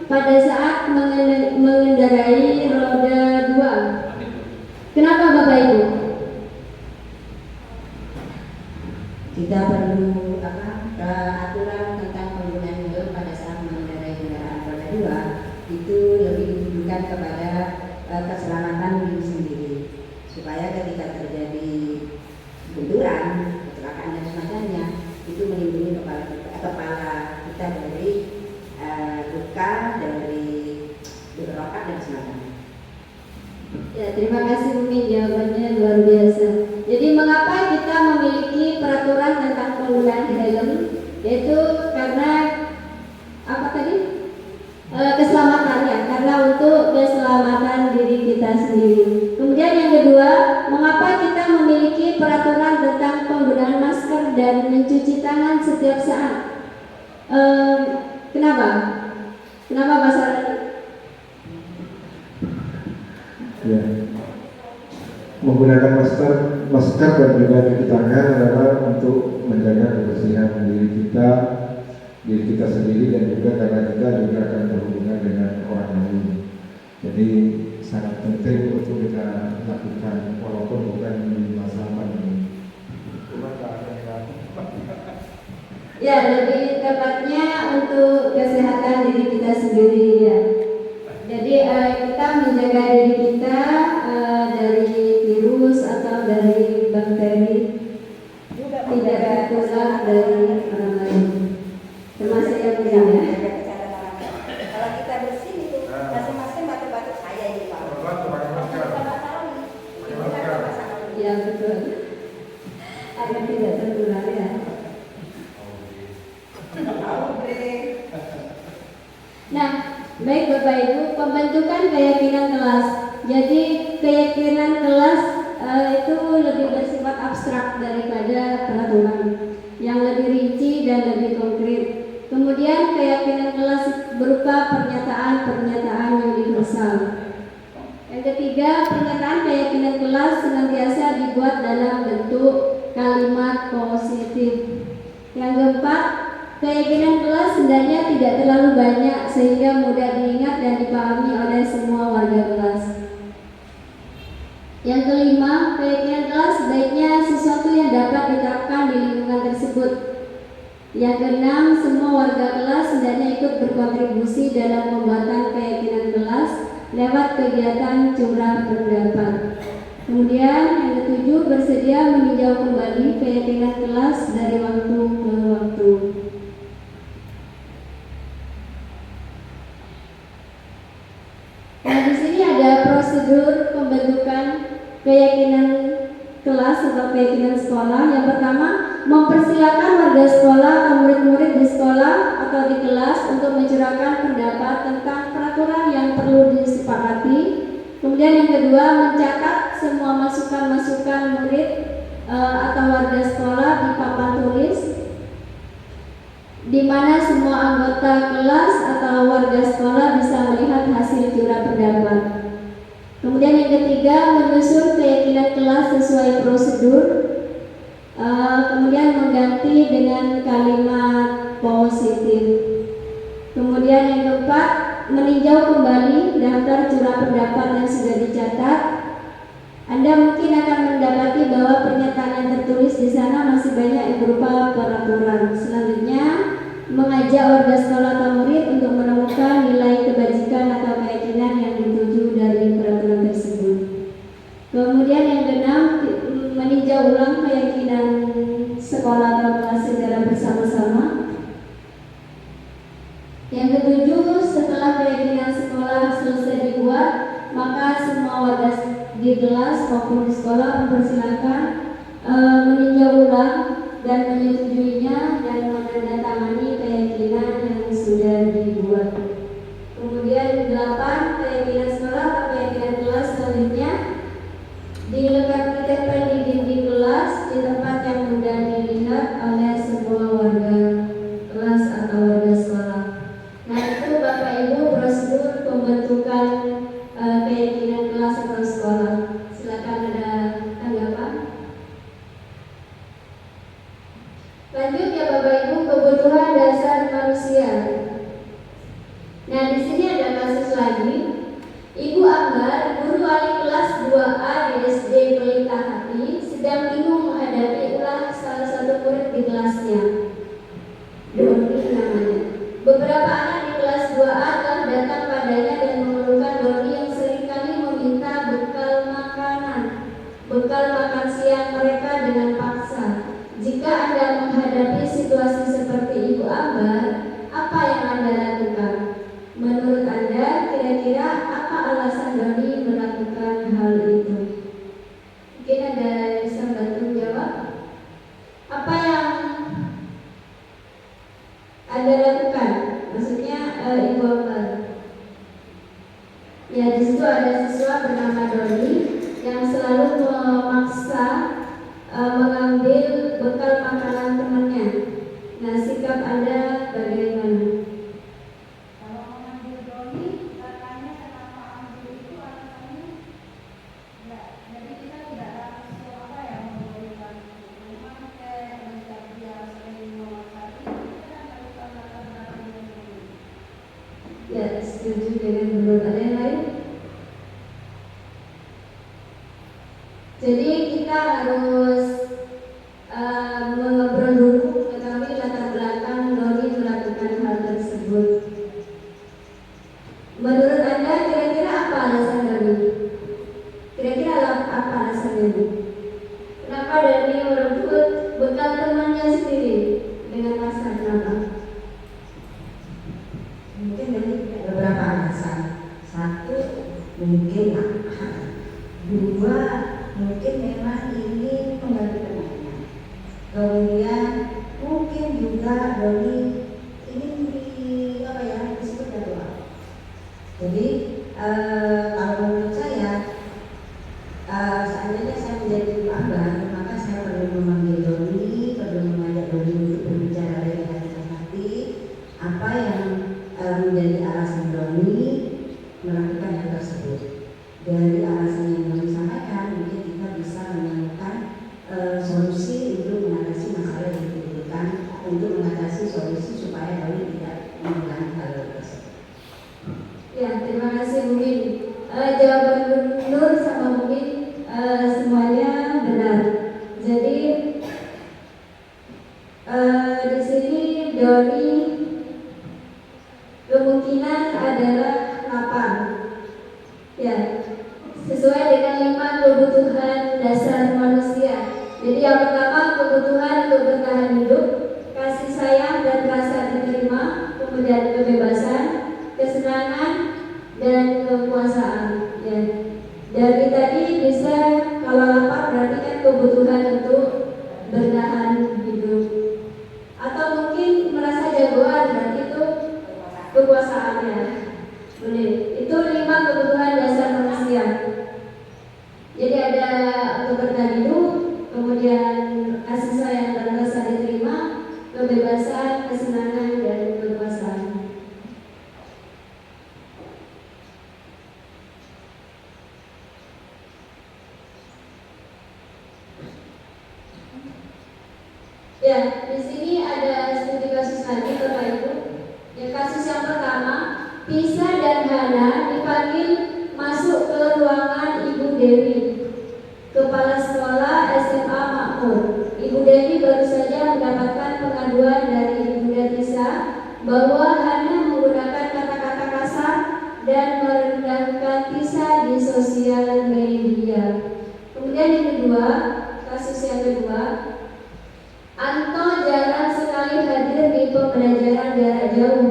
pada saat mengendarai roda 2? Kenapa Bapak Ibu? Kita perlu aturan tentang penggunaan helm pada saat mengendarai kendaraan roda 2 itu lebih ditujukan kepada keselamatan diri sendiri, supaya ketika terjadi benturan, kecelakaan dan semacamnya, itu melindungi kepala kita dari luka, dari bentrokan dan semacamnya. Ya, terima kasih Umi, jawabannya luar biasa. Jadi mengapa kita memiliki peraturan tentang penggunaan helm? Yaitu karena apa tadi? Keselamatan ya, karena untuk keselamatan diri kita sendiri. Kemudian yang kedua, mengapa kita memiliki peraturan tentang penggunaan masker dan mencuci tangan setiap saat? Kenapa? Kenapa Pak Sarani? Ya. Menggunakan masker dan juga cuci tangan adalah untuk menjaga kebersihan diri kita diri kita sendiri dan juga karena kita juga akan berhubungan dengan orang lain. Jadi sangat penting untuk kita lakukan walaupun bukan di masa pandemi. Ya, lebih tepatnya untuk kesehatan diri kita sendiri ya. Jadi kita menjaga diri kita dari virus atau dari bakteri tidak tertular dari orang lain. Termasuk yang lainnya. Kalau kita bersih itu masing-masing batuk-batuk saya ini Pak. Ya betul. Agar tidak tertular ya. Nah, baik Bapak Ibu, pembentukan keyakinan kelas. Jadi keyakinan kelas itu lebih bersifat abstrak daripada peraturan, yang lebih rinci dan lebih konkret. Kemudian keyakinan kelas berupa pernyataan-pernyataan yang universal. Yang ketiga, pernyataan keyakinan kelas senantiasa dibuat dalam bentuk kalimat positif. Yang keempat, keyakinan kelas hendaknya tidak terlalu banyak sehingga mudah diingat dan dipahami oleh semua warga kelas. Yang kelima, keyakinan kelas sebaiknya sesuatu yang dapat diterapkan di lingkungan tersebut. Yang keenam, semua warga kelas hendaknya ikut berkontribusi dalam pembuatan keyakinan kelas lewat kegiatan curah pendapat. Kemudian yang ketujuh, bersedia meninjau kembali keyakinan kelas dari waktu ke waktu. Nah, di sini ada prosedur pembentukan keyakinan kelas atau keyakinan sekolah. Yang pertama, mempersilakan warga sekolah atau murid-murid di sekolah atau di kelas untuk mencurahkan pendapat tentang peraturan yang perlu disepakati. Kemudian yang kedua, mencatat semua masukan-masukan murid atau warga sekolah di papan tulis, di mana semua anggota kelas atau warga sekolah bisa melihat hasil curah pendapat. Kemudian yang ketiga, menyusun keyakinan kelas sesuai prosedur. Kemudian mengganti dengan kalimat positif. Kemudian yang keempat, meninjau kembali daftar curah pendapat yang sudah dicatat. Anda mungkin akan mendapati bahwa pernyataan yang tertulis di sana masih banyak yang berupa peraturan. Selanjutnya, mengajak warga sekolah atau murid untuk menemukan nilai kebajikan atau keyakinan yang dituju dari peraturan tersebut. Kemudian yang keenam, meninjau ulang keyakinan sekolah atau kelas secara bersama-sama. Yang ketujuh, setelah keyakinan sekolah selesai dibuat, maka semua warga di kelas maupun di sekolah mempersilakan meninjau ulang dan menyetujuinya dan menandatangani keyakinan yang sudah dibuat. Kemudian 8, keyakinan sekolah atau keyakinan kelas selanjutnya ditempel di dinding kelas di tempat yang mudah dilihat oleh semua warga kelas atau warga sekolah. Nah, itu Bapak Ibu prosedur pembentukan keyakinan kelas atau sekolah. Silakan ada tanggapan. Lanjut ya Bapak Ibu, kebutuhan dasar manusia. Nah, di sini ada kasus lagi. Ibu Ambar, guru wali kelas 2A di SD Pelita Hati, sedang bingung menghadapi ulah salah satu murid di kelasnya. Doni namanya. Beberapa anak di kelas 2A telah datang padanya dan mengeluhkan Doni yang seringkali meminta bekal makan siang mereka dengan paksa. Jika Anda menghadapi situasi seperti Ibu Ambar, apa yang Anda lakukan? Menurut Anda, kira-kira apa alasan Doni melakukan hal itu? Mungkin ada yang bisa bantu jawab. Apa yang Anda lakukan? Maksudnya Ibu Ambar. Ya, di situ ada siswa bernama Doni yang selalu memaksa mengambil bekal makanan temannya. Nah, sikap Anda bagaimana? setuju dengan menurut ada yang lain? Jadi kita harus mengobrol dulu, mengetahui latar belakang Doni melakukan hal tersebut. Menurut Anda kira-kira apa alasan Doni? Kira-kira apa alasannya, Bu? Kenapa Doni merebut bekal temannya sendiri dengan pasar? Kenapa? Mungkin dari beberapa alasan. Satu, mungkin mahal. Dua, mungkin memang ini pengganti temannya. Kemudian mungkin juga Doni ini disebut jadwal. Jadi kalau menurut saya, seandainya saya menjadi abang, maka saya perlu memanggil Doni, perlu mengajak Doni untuk berbicara dari hati ke hati apa yang menjadi alasan Doni melakukan hal tersebut. Dari alasan yang Doni sampaikan, mungkin kita bisa menemukan solusi untuk mengatasi masalah yang ditimbulkan, untuk mengatasi solusi supaya Doni tidak mengulangi hal tersebut. Ya, terima kasih Bu Min. Jawaban Nur sama Bu Min semuanya benar. Jadi di sini Doni kemungkinan adalah lapar. Ya, sesuai dengan 5 kebutuhan dasar manusia. Jadi yang pertama kebutuhan untuk bertahan hidup, kasih sayang dan rasa diterima, kemudian kebebasan, kesenangan dan kekuasaan. Ya. Dari tadi bisa kalau lapar berarti kan kebutuhan untuk bertahan hidup. Atau mungkin merasa jagoan berarti itu kekuasaannya. Boleh. Itu 5 kebutuhan dasar manusia. Jadi ada untuk bertahan hidup, kemudian kasih sayang dan rasa diterima, kebebasan, kesenangan dan kekuasaan. Ya, di sini ada studi kasus lagi Bapak Ibu. Yang kasus yang pertama, Tisa dan Hana dipanggil masuk ke ruangan Ibu Dewi, Kepala Sekolah SMA Makmur. Ibu Dewi baru saja mendapatkan pengaduan dari Bunda Tisa bahwa Hana menggunakan kata-kata kasar dan merendahkan Tisa di sosial media. Kemudian yang kedua, kasus yang kedua, Anto jarang sekali hadir di pembelajaran jarak jauh,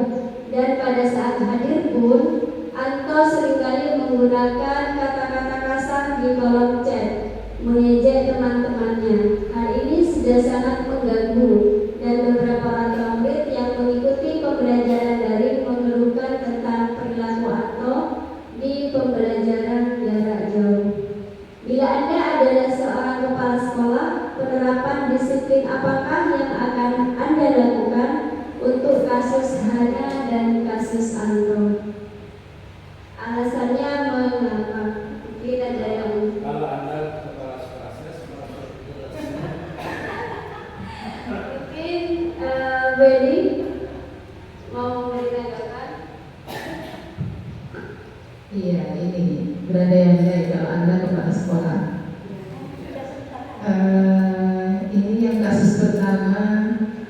dan pada saat hadir pun Anto seringkali menggunakan kata-kata kasar di kolom chat, mengejek teman-temannya. Hal ini sudah sangat mengganggu, dan beberapa orang murid yang mengikuti pembelajaran daring mengeluhkan tentang perilaku Anto di pembelajaran jarak jauh. Bila Anda adalah seorang kepala sekolah, penerapan disiplin apakah yang akan Anda lakukan untuk kasus Hana dan kasus Anto? Alasannya mengapa? Mungkin ada yang Kalau Anda kepala sekolah mungkin Wendy mau menanyakan? Iya, ini berandai-andai kalau Anda kepala sekolah. Ini yang kasus pertama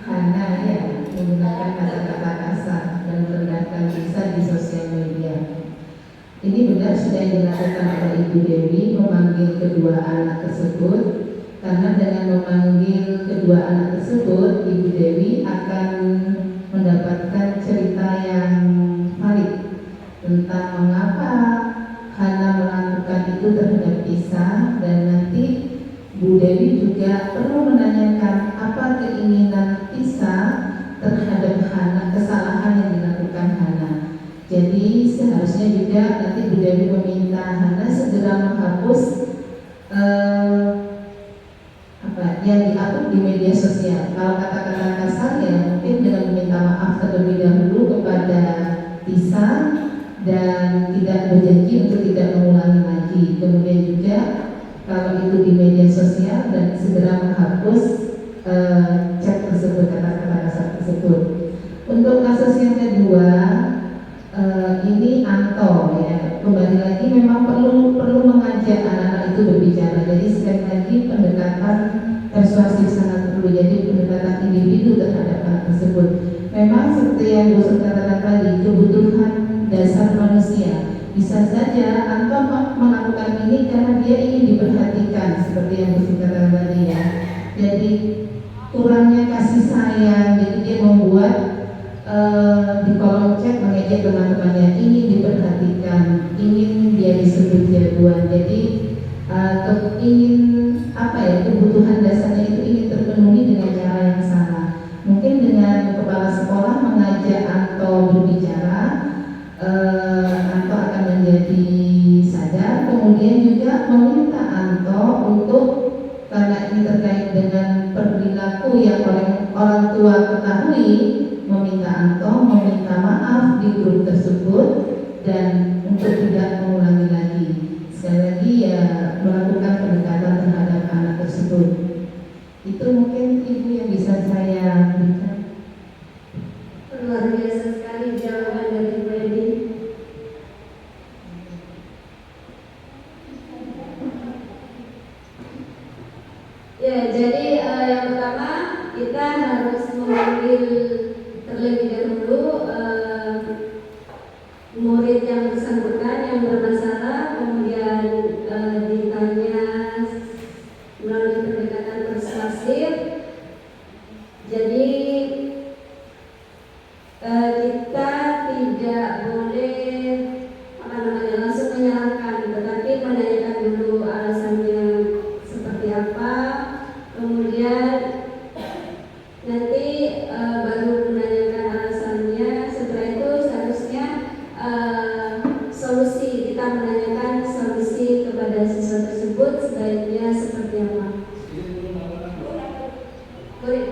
Hana ya, menggunakan kata-kata kasar dan merendahkan Tisa di sosial media. Ini benar sudah dilakukan oleh Ibu Dewi memanggil kedua anak tersebut, karena dengan memanggil kedua anak tersebut Ibu Dewi akan mendapatkan cerita yang valid tentang mengapa Hana melakukan itu terhadap Tisa, dan nanti Bu Dewi juga perlu menanyakan apa keinginan Tisa terhadap Hana, kesalahan yang dilakukan Hana. Jadi seharusnya juga nanti Bu Dewi meminta Hana segera menghapus yang diupload di media sosial. Kalau kata-kata kasar ya mungkin dengan meminta maaf terlebih dahulu kepada Tisa dan tidak berjanji untuk tidak mengulangi lagi. Kemudian juga kalau itu di media sosial dan segera menghapus chat tersebut, kata-kata kasar tersebut. Untuk kasus yang kedua, ini atau ya kembali lagi memang perlu mengajak anak-anak itu berbicara. Jadi sekali lagi pendekatan persuasif sangat perlu, jadi pendekatan individu terhadap anak tersebut. Memang seperti yang Bu katakan tadi, kebutuhan dasar manusia. Bisa saja Anton melakukan ini karena dia ingin diperhatikan, seperti yang Bu katakan tadi ya. Jadi kurangnya kasih sayang, jadi dia membuat di kolom chat mengejek teman-temannya, ingin diperhatikan, ingin dia disebut jagoan. Jadi ingin apa ya, kebutuhan dasarnya itu ingin terpenuhi dengan cara yang salah. Mungkin dengan kepala sekolah mengajak Anto berbicara, Anto akan menjadi sadar. Kemudian juga meminta Anto untuk, karena ini terkait dengan perilaku yang orang tua ketahui, meminta Anto meminta maaf di grup tersebut dan untuk tidak mengulangi lagi. Sekali lagi ya, melakukan pendekatan terhadap anak tersebut. Itu mungkin Ibu yang bisa saya berikan. Luar biasa sekali jawaban dari Bu Edi. Ya, jadi yang pertama kita harus memanggil terlebih dahulu murid yang bersangkutan yang bermasalah, kemudian ditanya melalui pendekatan persuasif. Jadi kita tidak boleh langsung menyalahkan, tetapi menanyakan dulu alasannya seperti apa, kemudian nanti baru menanyakan alasannya. Setelah itu seharusnya solusi, kita menanyakan solusi kepada siswa tersebut sebaiknya seperti apa. Boleh.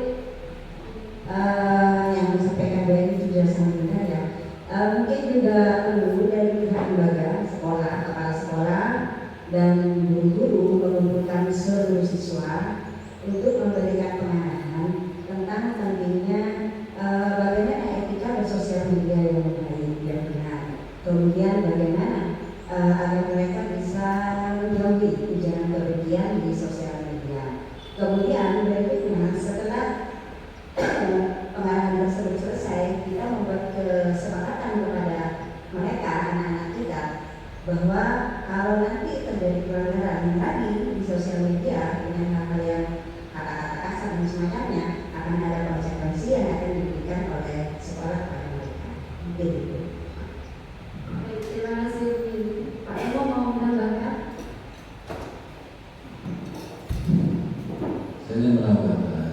Yang disampaikan Bu Edi juga sangat benar ya. Mungkin juga perlu dari pihak lembaga sekolah, kepala sekolah dan guru-guru mengumpulkan seluruh siswa untuk memberikan pengarahan tentang pentingnya bagaimana etika bersosial media yang baik dan benar. Kemudian bagaimana agar mereka bisa menjauhi ujaran kebencian di sosial media. Kemudian berikutnya setelah pengarahan tersebut selesai, kita membuat kesepakatan kepada mereka, anak-anak kita, bahwa kalau nanti terjadi pelanggaran tadi di sosial media dengan hal-hal yang kata-kata kasar dan semacamnya, akan ada konsekuensi yang akan diberikan oleh sekolah kepada mereka. Mungkin itu. Baik, terima kasih. Pak Imo mau menambahkan? Saya ingin menambahkan,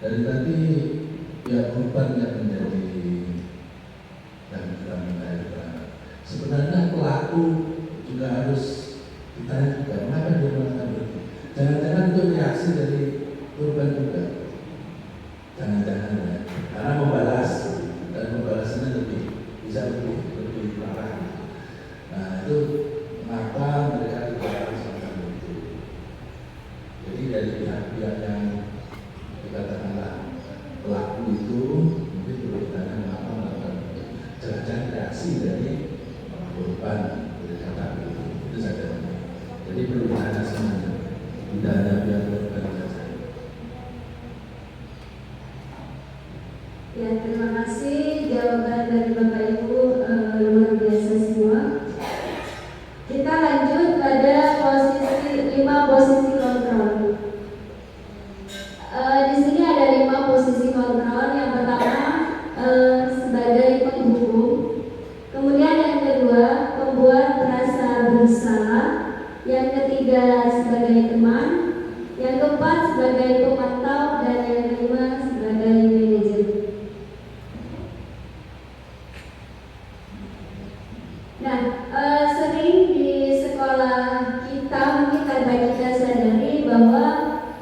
dari tadi pihak korban yang menjadi dan kita mengaitkan, sebenarnya pelaku juga harus ditanya juga mengapa dia melakukan itu. Jangan-jangan itu reaksi dari korban juga, jangan-jangan ya, karena membalas dan membalasnya bisa lebih parah. Nah itu mengapa mereka tidak semacam itu. Jadi dari pihak-pihak yang dikatakanlah pelaku itu mungkin perlu ditanya mengapa melakukan itu. Jangan-jangan reaksi dari korban dari kata itu saja. Jadi perlu ditanya semuanya, tidak hanya pihak korban saja. Ya, terima kasih jawaban dari Bapak Ibu, luar biasa semua. Kita lanjut pada posisi 5 posisi kontrol. Di sini ada 5 posisi kontrol. Yang pertama sebagai penghukum, kemudian yang kedua pembuat merasa bersalah, yang ketiga sebagai teman, yang keempat sebagai pemantau, dan yang kelima sebagai manajer. Nah, sering di sekolah kita mungkin tanpa kita sadari bahwa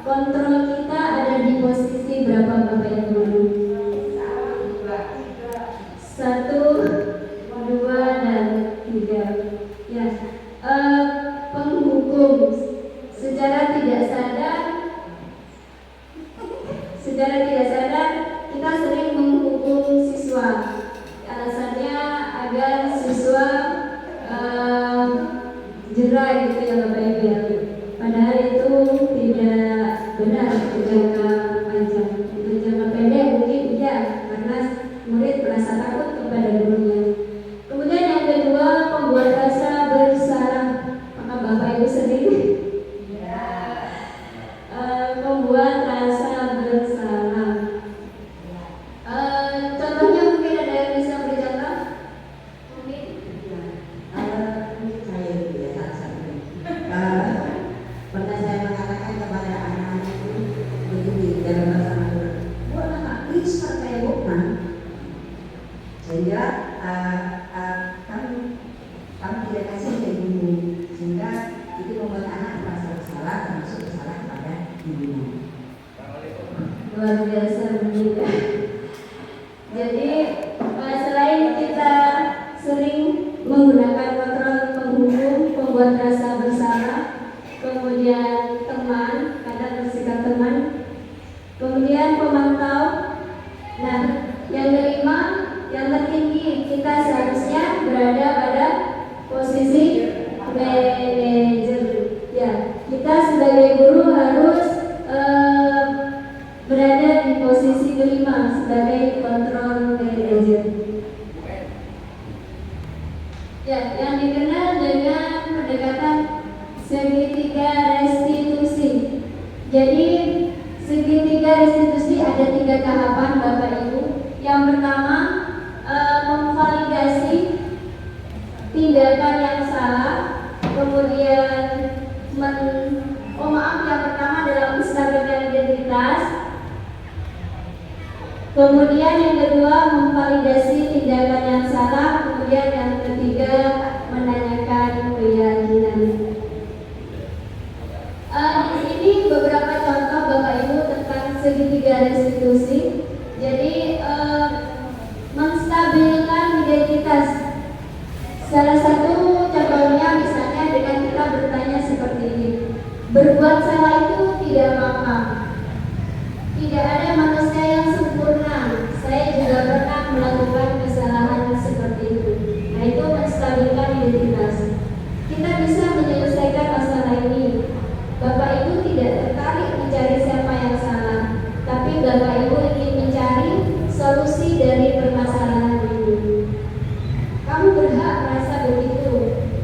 kontrol kita ada di posisi berapa Bapak Ibu? 1, 2, dan 3. Ya, penghukum secara tidak sadar kita sering menghukum siswa. Alasannya agar siswa jangka panjang. Untuk jangka pendek mungkin iya, karena murid merasa takut kepada gurunya. Kemudian yang kedua, membuat rasa bersalah. Maka Bapak Ibu sendiri membuat rasa bersalah. Contohnya mungkin ada yang bisa beri contoh? Mungkin Saya itu ya satu. Pernah saya mengatakan kepada anak-anak itu begini dalam bahasa Madura, bu anak bisa kayak Bukman, sehingga kamu tidak kasih kayak ibu, sehingga itu membuat anak merasa bersalah, termasuk bersalah kepada ibunya. luar biasa begitu. Jadi selain kita sering menggunakan kontrol penghubung, membuat rasa bersalah, kemudian teman, kadang bersikap teman, kemudian pemantau. Nah, yang kelima, yang tertinggi, kita seharusnya berada pada posisi manajer. Ya, kita sebagai guru harus berada di posisi kelima sebagai control manager. Ya, yang dikenal dengan pendekatan segitiga restitusi. Jadi segitiga restitusi ada 3 tahapan Bapak Ibu. Yang pertama, memvalidasi tindakan yang salah, kemudian yang pertama adalah menstabilkan identitas. Kemudian yang kedua, memvalidasi tindakan yang salah. Kemudian yang ketiga, menanyakan keyakinan. Di sini beberapa contoh Bapak Ibu tentang segitiga restitusi. Jadi menstabilkan identitas. Salah satu contohnya misalnya dengan kita bertanya seperti ini, berbuat salah itu tidak apa-apa. Tidak ada manusia yang sempurna. Saya juga pernah melakukan kesalahan seperti itu. Nah, itu menstabilkan identitas. Kita bisa menyelesaikan masalah ini. Bapak Ibu tidak tertarik mencari siapa yang salah, tapi Bapak Ibu ingin mencari solusi dari permasalahan ini. Kamu berhak merasa begitu.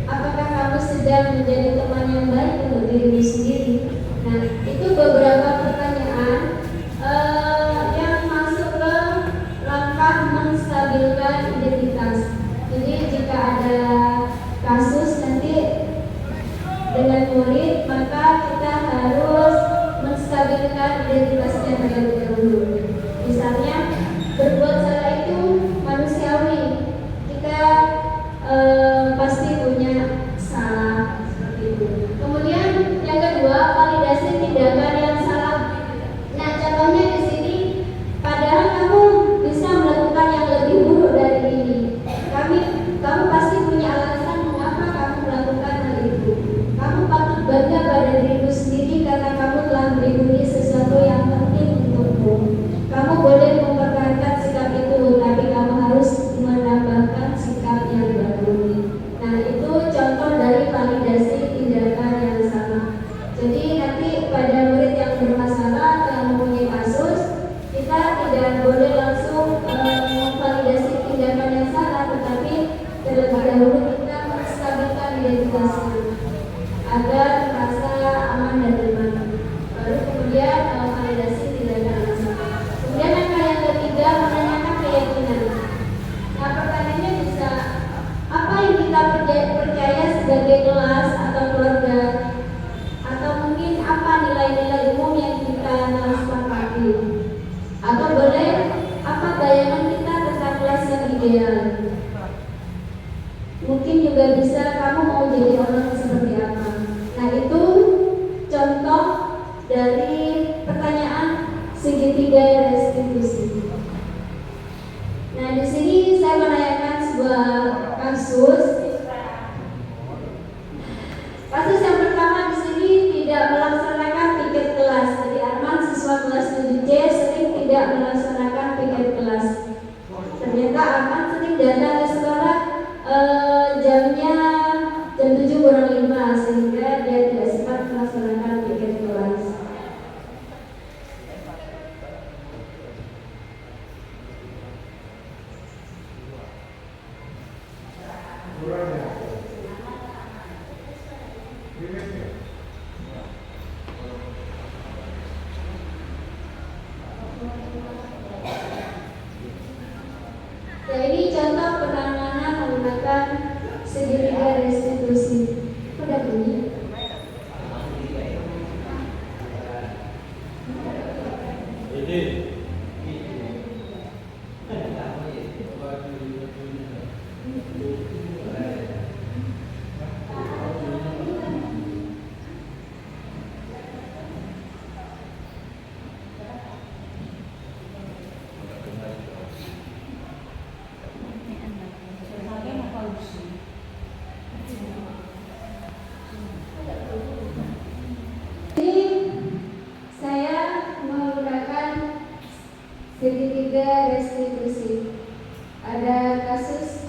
Apakah kamu sedang menjadi teman yang baik untuk dirimu sendiri? Nah, itu beberapa pertanyaan yang masuk ke langkah menstabilkan identitas. Jadi jika ada kasus nanti dengan murid, maka kita harus menstabilkan identitasnya terlebih dahulu. Misalnya berbuat salah itu manusiawi. Kita pasti punya salah seperti itu. Kemudian yang kedua, validasi tindakan yang salah. Nah, contohnya di sini, padahal kamu bisa melakukan yang lebih buruk dari ini. Kamu pasti punya alasan mengapa kamu melakukan hal itu. Kamu patut bangga pada dirimu sendiri karena kamu telah melindungi sesuatu yang penting untukmu. Kamu boleh mempertahankan sikap itu, tapi kamu harus menambahkan sikap yang baru. Nah, itu contoh dari validasi tindakan yang salah. Jadi nanti pada murid yang bermasalah atau yang mempunyai kasus, kita tidak boleh langsung memvalidasi tindakan yang salah, tetapi terlebih dahulu kita menstabilkan identitasnya agar merasa aman dan nyaman. Baru kemudian validasi tindakan yang salah. Kemudian yang ketiga, menanyakan keyakinan. Nah, pertanyaannya bisa, apa yang kita percaya sebagai kelas atau keluarga, atau mungkin apa nilai-nilai umum yang kita sepakati, atau boleh apa bayangan kita tentang kelas yang ideal. Mungkin juga bisa kamu mau jadi orang seperti apa. Nah, itu contoh dari pertanyaan segitiga restitusi. Nah, di sini saya menanyakan sebuah kasus. Kasus yang pertama di sini tidak melaksanakan piket kelas. Jadi Arman siswa kelas 7C sering tidak melaksanakan piket kelas. Ternyata Arman sering datang ke sekolah jamnya jam 7:05, sehingga dia tidak sempat melaksanakan piket kelas. Ya, ini contoh penanganan menggunakan segitiga restitusi. Udah bunyi. Ini saya menggunakan segitiga restitusi. Ada kasus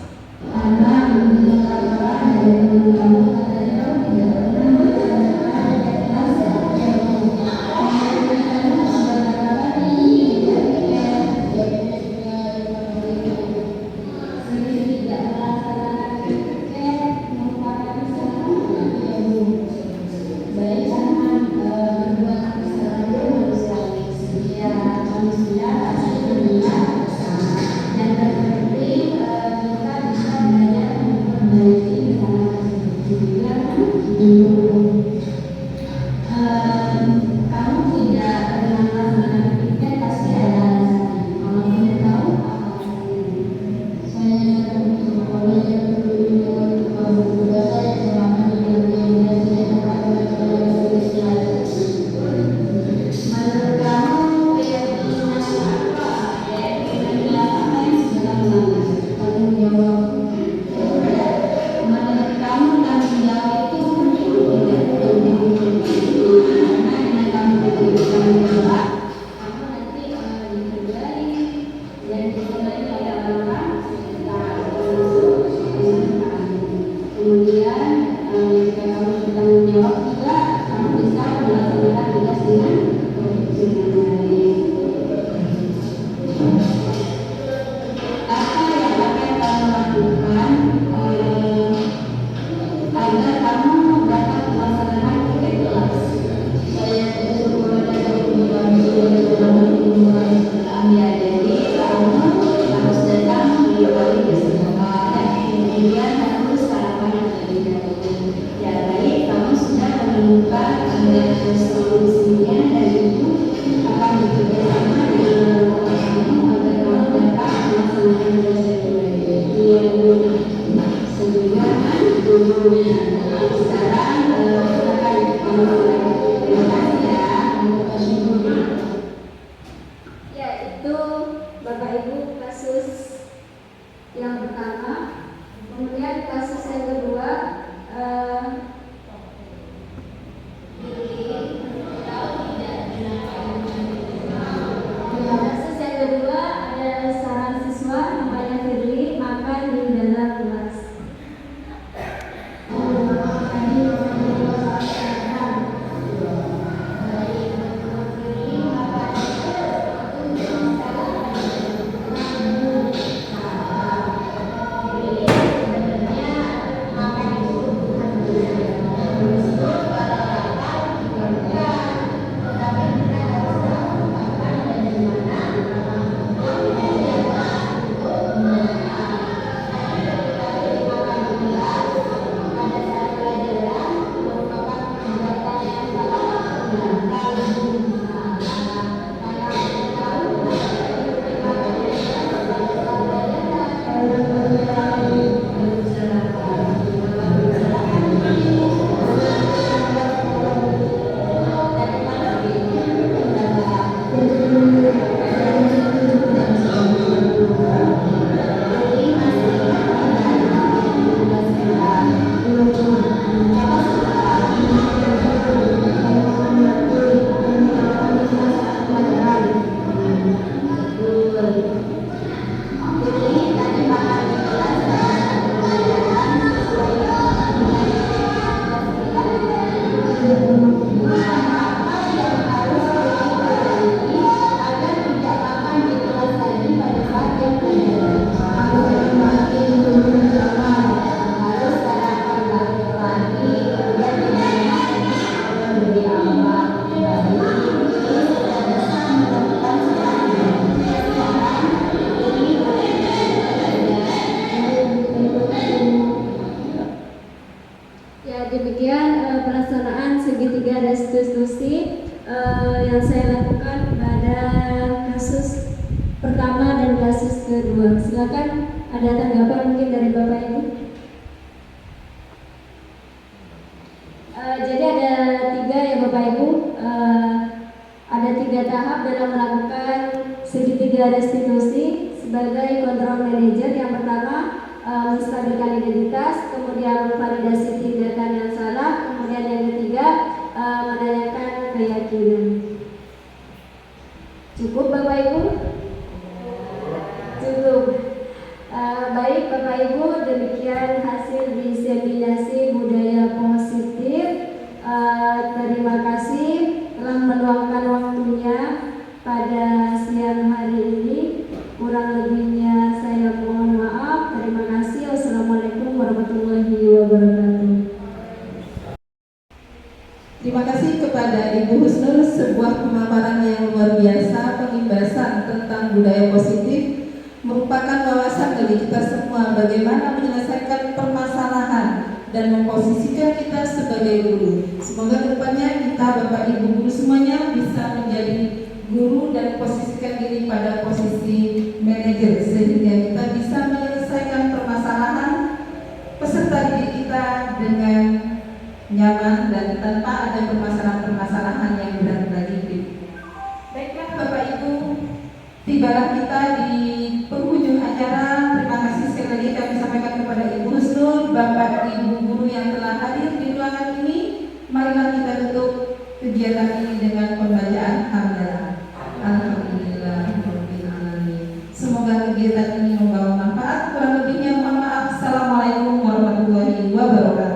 yaitu Bapak Ibu kasus yang pertama. Kemudian kasus yang kedua ada seorang siswa namanya Firly makan di dalam kelas. pertama dan kasus kedua. Silakan ada tanggapan mungkin dari Bapak Ibu. Jadi ada 3 ya Bapak Ibu. Ada 3 tahap dalam melakukan segitiga restitusi sebagai control manager. Yang pertama menstabilkan identitas, kemudian validasi tindakan yang salah, kemudian yang ketiga menanyakan keyakinan. Cukup Bapak Ibu? Cukup. Baik Bapak Ibu, demikian hasil diseminasi budaya positif. Terima kasih telah meluangkan waktunya pada siang hari ini. Kurang lebihnya saya mohon maaf. Terima kasih. Wassalamualaikum warahmatullahi wabarakatuh. Terima kasih kepada Ibu Husnul, sebuah pemaparan yang luar biasa, pengimbasan tentang budaya positif merupakan wawasan bagi kita semua bagaimana menyelesaikan permasalahan dan memposisikan kita sebagai guru. Semoga kedepannya kita Bapak Ibu guru semuanya bisa menjadi guru dan posisikan diri pada posisi manajer sehingga kita bisa menyelesaikan permasalahan peserta didik kita dengan nyaman dan tanpa ada permasalahan-permasalahan yang berat bagi hidup. Baiklah Bapak Ibu, tibalah kita di penghujung acara. Terima kasih sekali lagi kami sampaikan kepada Ibu Husnul, Bapak Ibu guru yang telah hadir di ruangan ini. Marilah kita tutup kegiatan ini dengan pembacaan hamdalah. Alhamdulillahirabbil alamin. Semoga kegiatan ini membawa manfaat. Kurang lebihnya mohon maaf. Assalamualaikum warahmatullahi wabarakatuh.